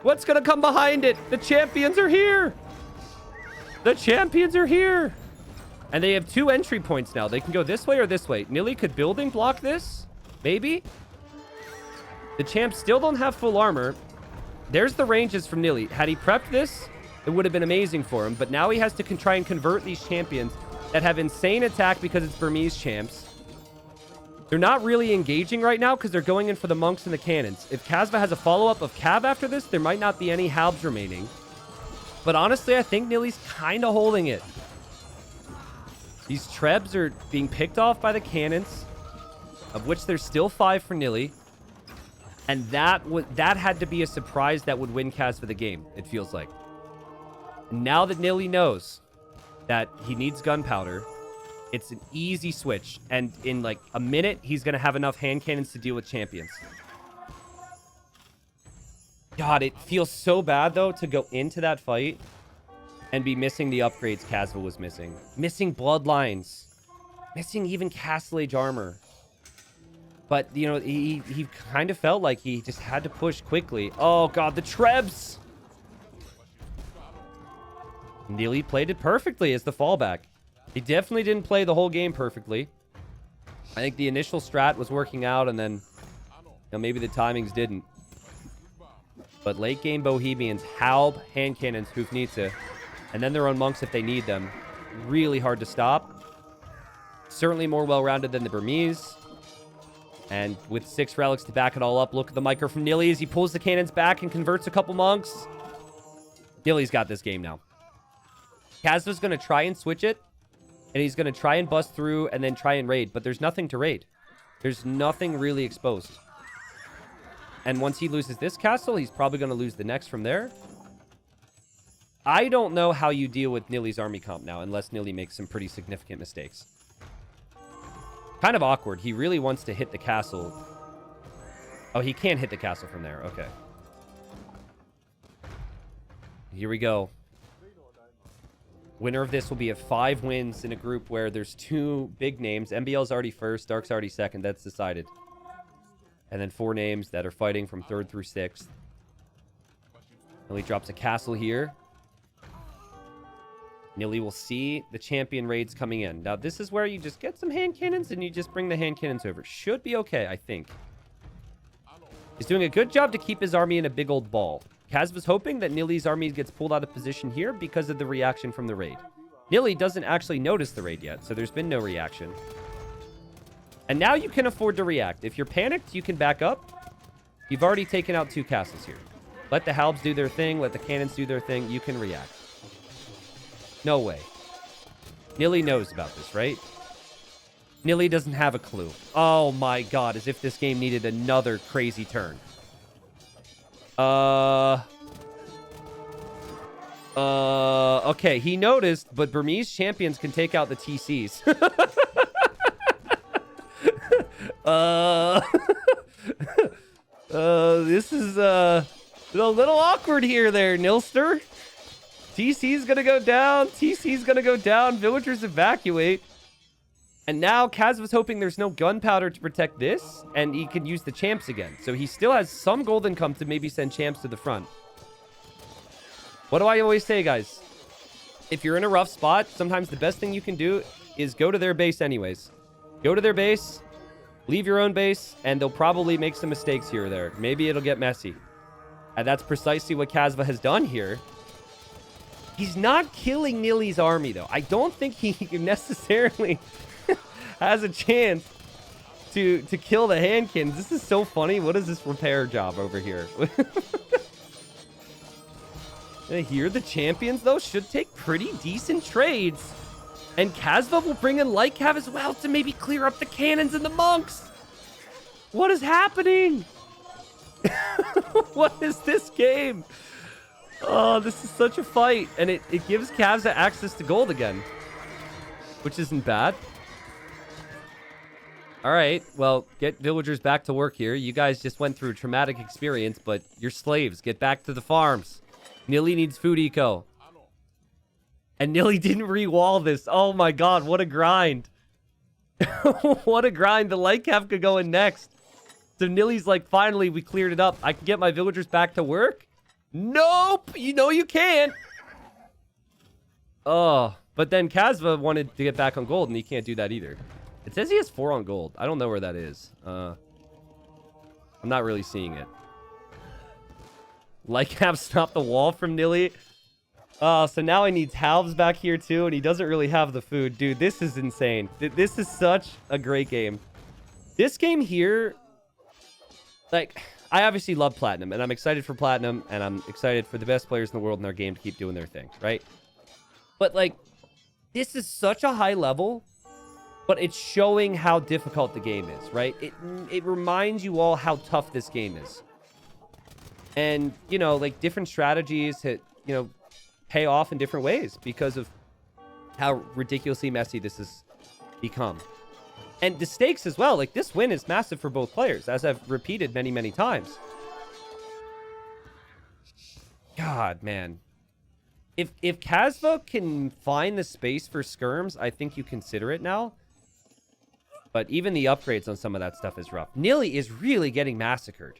What's going to come behind it? The champions are here. The champions are here. And they have 2 entry points now. They can go this way or this way. Nili could building block this. Maybe. The champs still don't have full armor. There's the ranges from Nili. Had he prepped this, it would have been amazing for him. But now he has to try and convert these champions that have insane attack because it's Burmese champs. They're not really engaging right now because they're going in for the monks and the cannons. If Kasva has a follow-up of Cav after this, there might not be any Halbs remaining. But honestly, I think Nili's kind of holding it. These Trebs are being picked off by the cannons, of which there's still 5 for Nili. And that had to be a surprise that would win Kasva the game, it feels like. Now that Nili knows that he needs gunpowder, it's an easy switch. And in like a minute, he's going to have enough hand cannons to deal with champions. God, it feels so bad, though, to go into that fight and be missing the upgrades Kasva was missing. Missing bloodlines. Missing even Castle Age armor. But, you know, he kind of felt like he just had to push quickly. Oh, God, the Trebs! Nili played it perfectly as the fallback. He definitely didn't play the whole game perfectly. I think the initial strat was working out, and then maybe the timings didn't. But late game Bohemians, Halb, hand cannons, Hufnitsa, and then their own monks if they need them. Really hard to stop. Certainly more well-rounded than the Burmese. And with 6 relics to back it all up, look at the micro from Nili as he pulls the cannons back and converts a couple monks. Nili's got this game now. Kasva's going to try and switch it, and he's going to try and bust through and then try and raid, but there's nothing to raid. There's nothing really exposed. And once he loses this castle, he's probably going to lose the next from there. I don't know how you deal with Nili's army comp now, unless Nili makes some pretty significant mistakes. Kind of awkward. He really wants to hit the castle. Oh, he can't hit the castle from there. Okay. Here we go. Winner of this will be at 5 wins in a group where there's 2 big names. MBL's already first. Dark's already second. That's decided. And then 4 names that are fighting from 3rd through 6th. Nili drops a castle here. Nili will see the champion raids coming in. Now, this is where you just get some hand cannons and you just bring the hand cannons over. Should be okay, I think. He's doing a good job to keep his army in a big old ball. Kasva's hoping that Nili's army gets pulled out of position here because of the reaction from the raid. Nili doesn't actually notice the raid yet, so there's been no reaction. And now you can afford to react. If you're panicked, you can back up. You've already taken out 2 castles here. Let the Halbs do their thing. Let the cannons do their thing. You can react. No way. Nili knows about this, right? Nili doesn't have a clue. Oh my god, as if this game needed another crazy turn. Okay, he noticed, but Burmese champions can take out the TCs. This is, a little awkward here there, Nilster. TC's gonna go down. TC's gonna go down. Villagers evacuate. And now Kasva's hoping there's no gunpowder to protect this, and he can use the champs again. So he still has some gold income to maybe send champs to the front. What do I always say, guys? If you're in a rough spot, sometimes the best thing you can do is go to their base anyways. Go to their base, leave your own base, and they'll probably make some mistakes here or there. Maybe it'll get messy. And that's precisely what Kasva has done here. He's not killing Nili's army, though. I don't think he necessarily has a chance to kill the hand cannons. This is so funny. What is this repair job over here? Here, the champions, though, should take pretty decent trades. And Kasva will bring in Light Cav as well to maybe clear up the cannons and the monks. What is happening? What is this game? Oh, this is such a fight. And it gives Kasva access to gold again, which isn't bad. All right, well, get villagers back to work here. You guys just went through a traumatic experience, but you're slaves. Get back to the farms. Nili needs food eco. And Nili didn't re-wall this. Oh my god, what a grind. What a grind. The Light Cav could go in next. So Nili's like, finally, we cleared it up. I can get my villagers back to work? Nope! You know you can't! Oh, but then Kasva wanted to get back on gold, and he can't do that either. It says he has 4 on gold. I don't know where that is. I'm not really seeing it. Light Cav stopped the wall from Nili. So now he needs halves back here too, and he doesn't really have the food. Dude, this is insane. This is such a great game. This game here, like, I obviously love Platinum, and I'm excited for Platinum, and I'm excited for the best players in the world in their game to keep doing their thing, right? But, like, this is such a high level, but it's showing how difficult the game is, right? It reminds you all how tough this game is. And, you know, like, different strategies hit, you know, pay off in different ways because of how ridiculously messy this has become. And the stakes as well. Like, this win is massive for both players, as I've repeated many, many times. God, man. If Kasva can find the space for skirms, I think you consider it now. But even the upgrades on some of that stuff is rough. Nili is really getting massacred.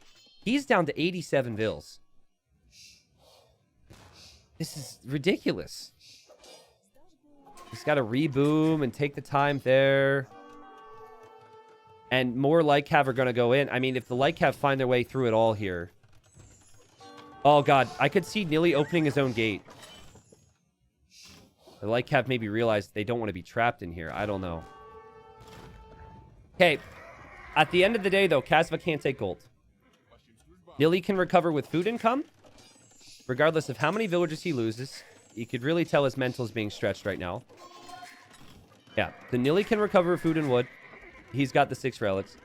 He's down to 87 vills. This is ridiculous. He's got to reboom and take the time there. And more Light Cav are going to go in. I mean, if the Light Cav find their way through it all here. Oh, God. I could see Nili opening his own gate. The Light Cav maybe realized they don't want to be trapped in here. I don't know. Okay. At the end of the day, though, Kasva can't take gold. Nili can recover with food income. Regardless of how many villagers he loses, you could really tell his mental is being stretched right now. Yeah, the Nili can recover food and wood. He's got the 6 relics.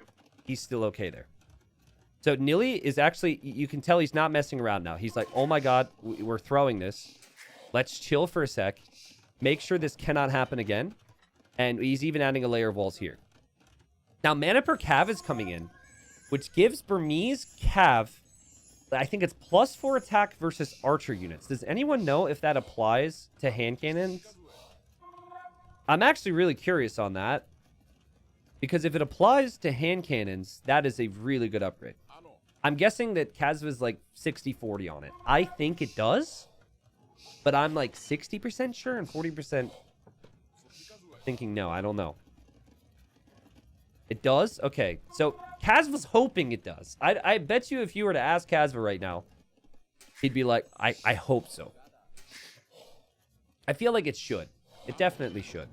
He's still okay there. So Nili is actually, you can tell he's not messing around now. He's like, oh my god, we're throwing this. Let's chill for a sec. Make sure this cannot happen again. And he's even adding a layer of walls here. Now, mana per cav is coming in, which gives Burmese cav, I think it's +4 attack versus archer units. Does anyone know if that applies to hand cannons? I'm actually really curious on that. Because if it applies to hand cannons, that is a really good upgrade. I'm guessing that Kasva's like 60-40 on it. I think it does. But I'm like 60% sure and 40% thinking no. I don't know. It does? Okay. So Kasva's hoping it does. I bet you if you were to ask Kasva right now, he'd be like, I hope so. I feel like it should. It definitely should.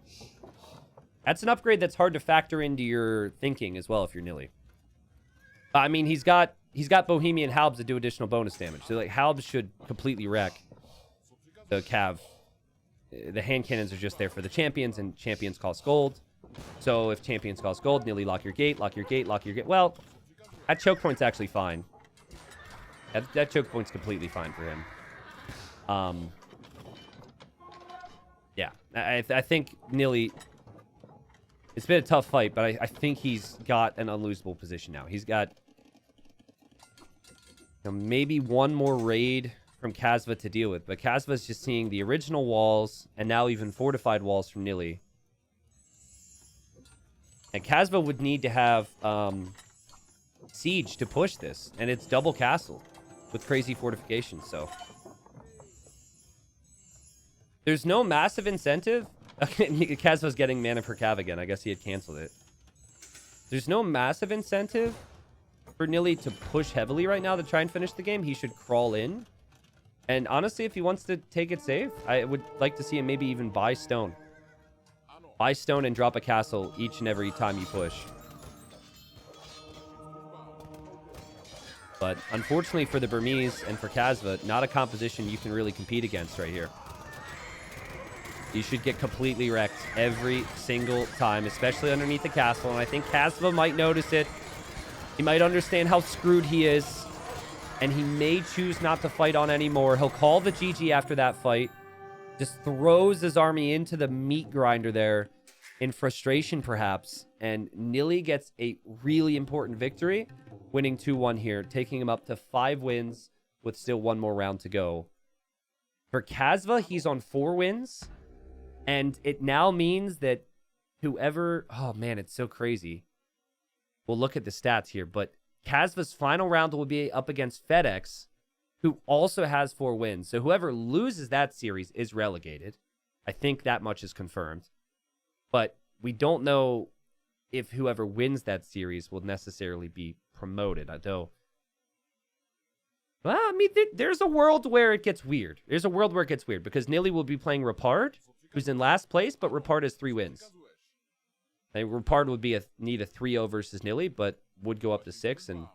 That's an upgrade that's hard to factor into your thinking as well if you're Nili. I mean, he's got Bohemian Halbs that do additional bonus damage. So like Halbs should completely wreck the Cav. The hand cannons are just there for the champions, and champions cost gold. So if champions cost gold, Nili lock your gate, lock your gate, lock your gate. Well, that choke point's actually fine. That choke point's completely fine for him. Yeah, I think Nili... It's been a tough fight, but I think he's got an unlosable position now. He's got maybe one more raid from Kasva to deal with. But Kasva's just seeing the original walls and now even fortified walls from Nili. And Kasva would need to have siege to push this. And it's double castle with crazy fortifications. So there's no massive incentive Kasva's getting mana per cav again. I guess he had canceled it. There's no massive incentive for Nili to push heavily right now to try and finish the game. He should crawl in. And honestly, if he wants to take it safe, I would like to see him maybe even buy stone. Buy stone and drop a castle each and every time you push. But unfortunately for the Burmese and for Kasva, not a composition you can really compete against right here. You should get completely wrecked every single time, especially underneath the castle. And I think Kasva might notice it. He might understand how screwed he is. And he may choose not to fight on anymore. He'll call the GG after that fight. Just throws his army into the meat grinder there in frustration, perhaps. And Nili gets a really important victory, winning 2-1 here, taking him up to 5 wins with still 1 more round to go. For Kasva, he's on 4 wins. And it now means that whoever... Oh, man, it's so crazy. We'll look at the stats here, but Kasva's final round will be up against FedEx, who also has 4 wins. So whoever loses that series is relegated. I think that much is confirmed. But we don't know if whoever wins that series will necessarily be promoted. Well, I mean, there's a world where it gets weird. There's a world where it gets weird because Nili will be playing Rapard, who's in last place, but Rapard has 3 wins. And Rapard would be need a 3-0 versus Nili, but would go up to 6. And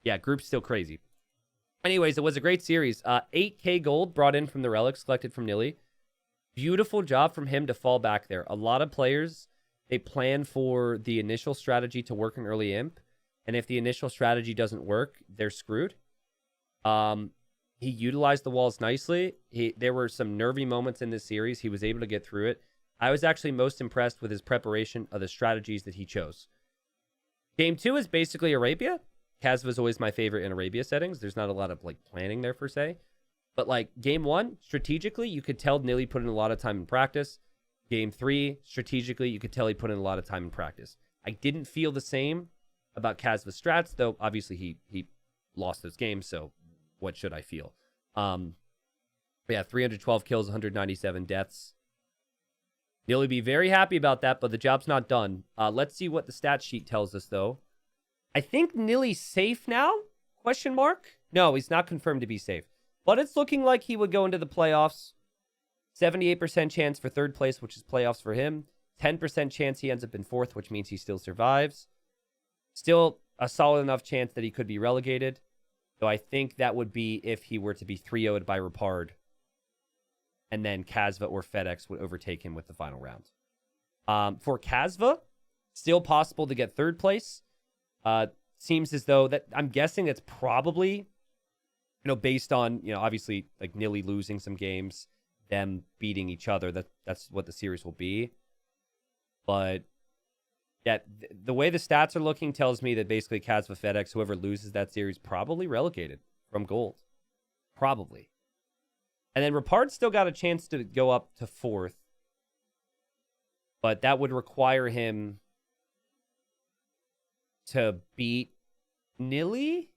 yeah, group's still crazy. Anyways, it was a great series. 8K gold brought in from the relics collected from Nili. Beautiful job from him to fall back there. A lot of players, they plan for the initial strategy to work in early imp. And if the initial strategy doesn't work, they're screwed. He utilized the walls nicely. There were some nervy moments in this series. He was able to get through it. I was actually most impressed with his preparation of the strategies that he chose. Game 2 is basically Arabia. Kasva is always my favorite in Arabia settings. There's not a lot of planning there per se. But game 1, strategically, you could tell Nili put in a lot of time in practice. Game 3, strategically, you could tell he put in a lot of time in practice. I didn't feel the same about Kasva's strats, though obviously he lost those games, so what should I feel? But yeah, 312 kills, 197 deaths. Nili be very happy about that, but the job's not done. Let's see what the stat sheet tells us, though. I think Nili's safe now? Question mark? No, he's not confirmed to be safe. But it's looking like he would go into the playoffs. 78% chance for 3rd place, which is playoffs for him. 10% chance he ends up in 4th, which means he still survives. Still a solid enough chance that he could be relegated. Though I think that would be if he were to be 3-0'd by Rapard. And then Kasva or FedEx would overtake him with the final round. For Kasva, still possible to get 3rd place. Seems as though that I'm guessing it's probably, based on, obviously Nili losing some games, them beating each other. That's what the series will be. But yeah, the way the stats are looking tells me that basically Kasva, FedEx, whoever loses that series, probably relegated from gold. Probably. And then Rapard still got a chance to go up to 4th. But that would require him to beat Nili?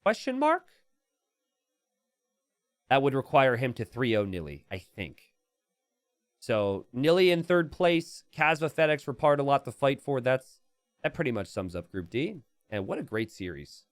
Question mark? That would require him to 3-0 Nili, I think. So Nili in 3rd place, Kasva, FedEx, Rapard, a lot to fight for. That pretty much sums up Group D. And what a great series.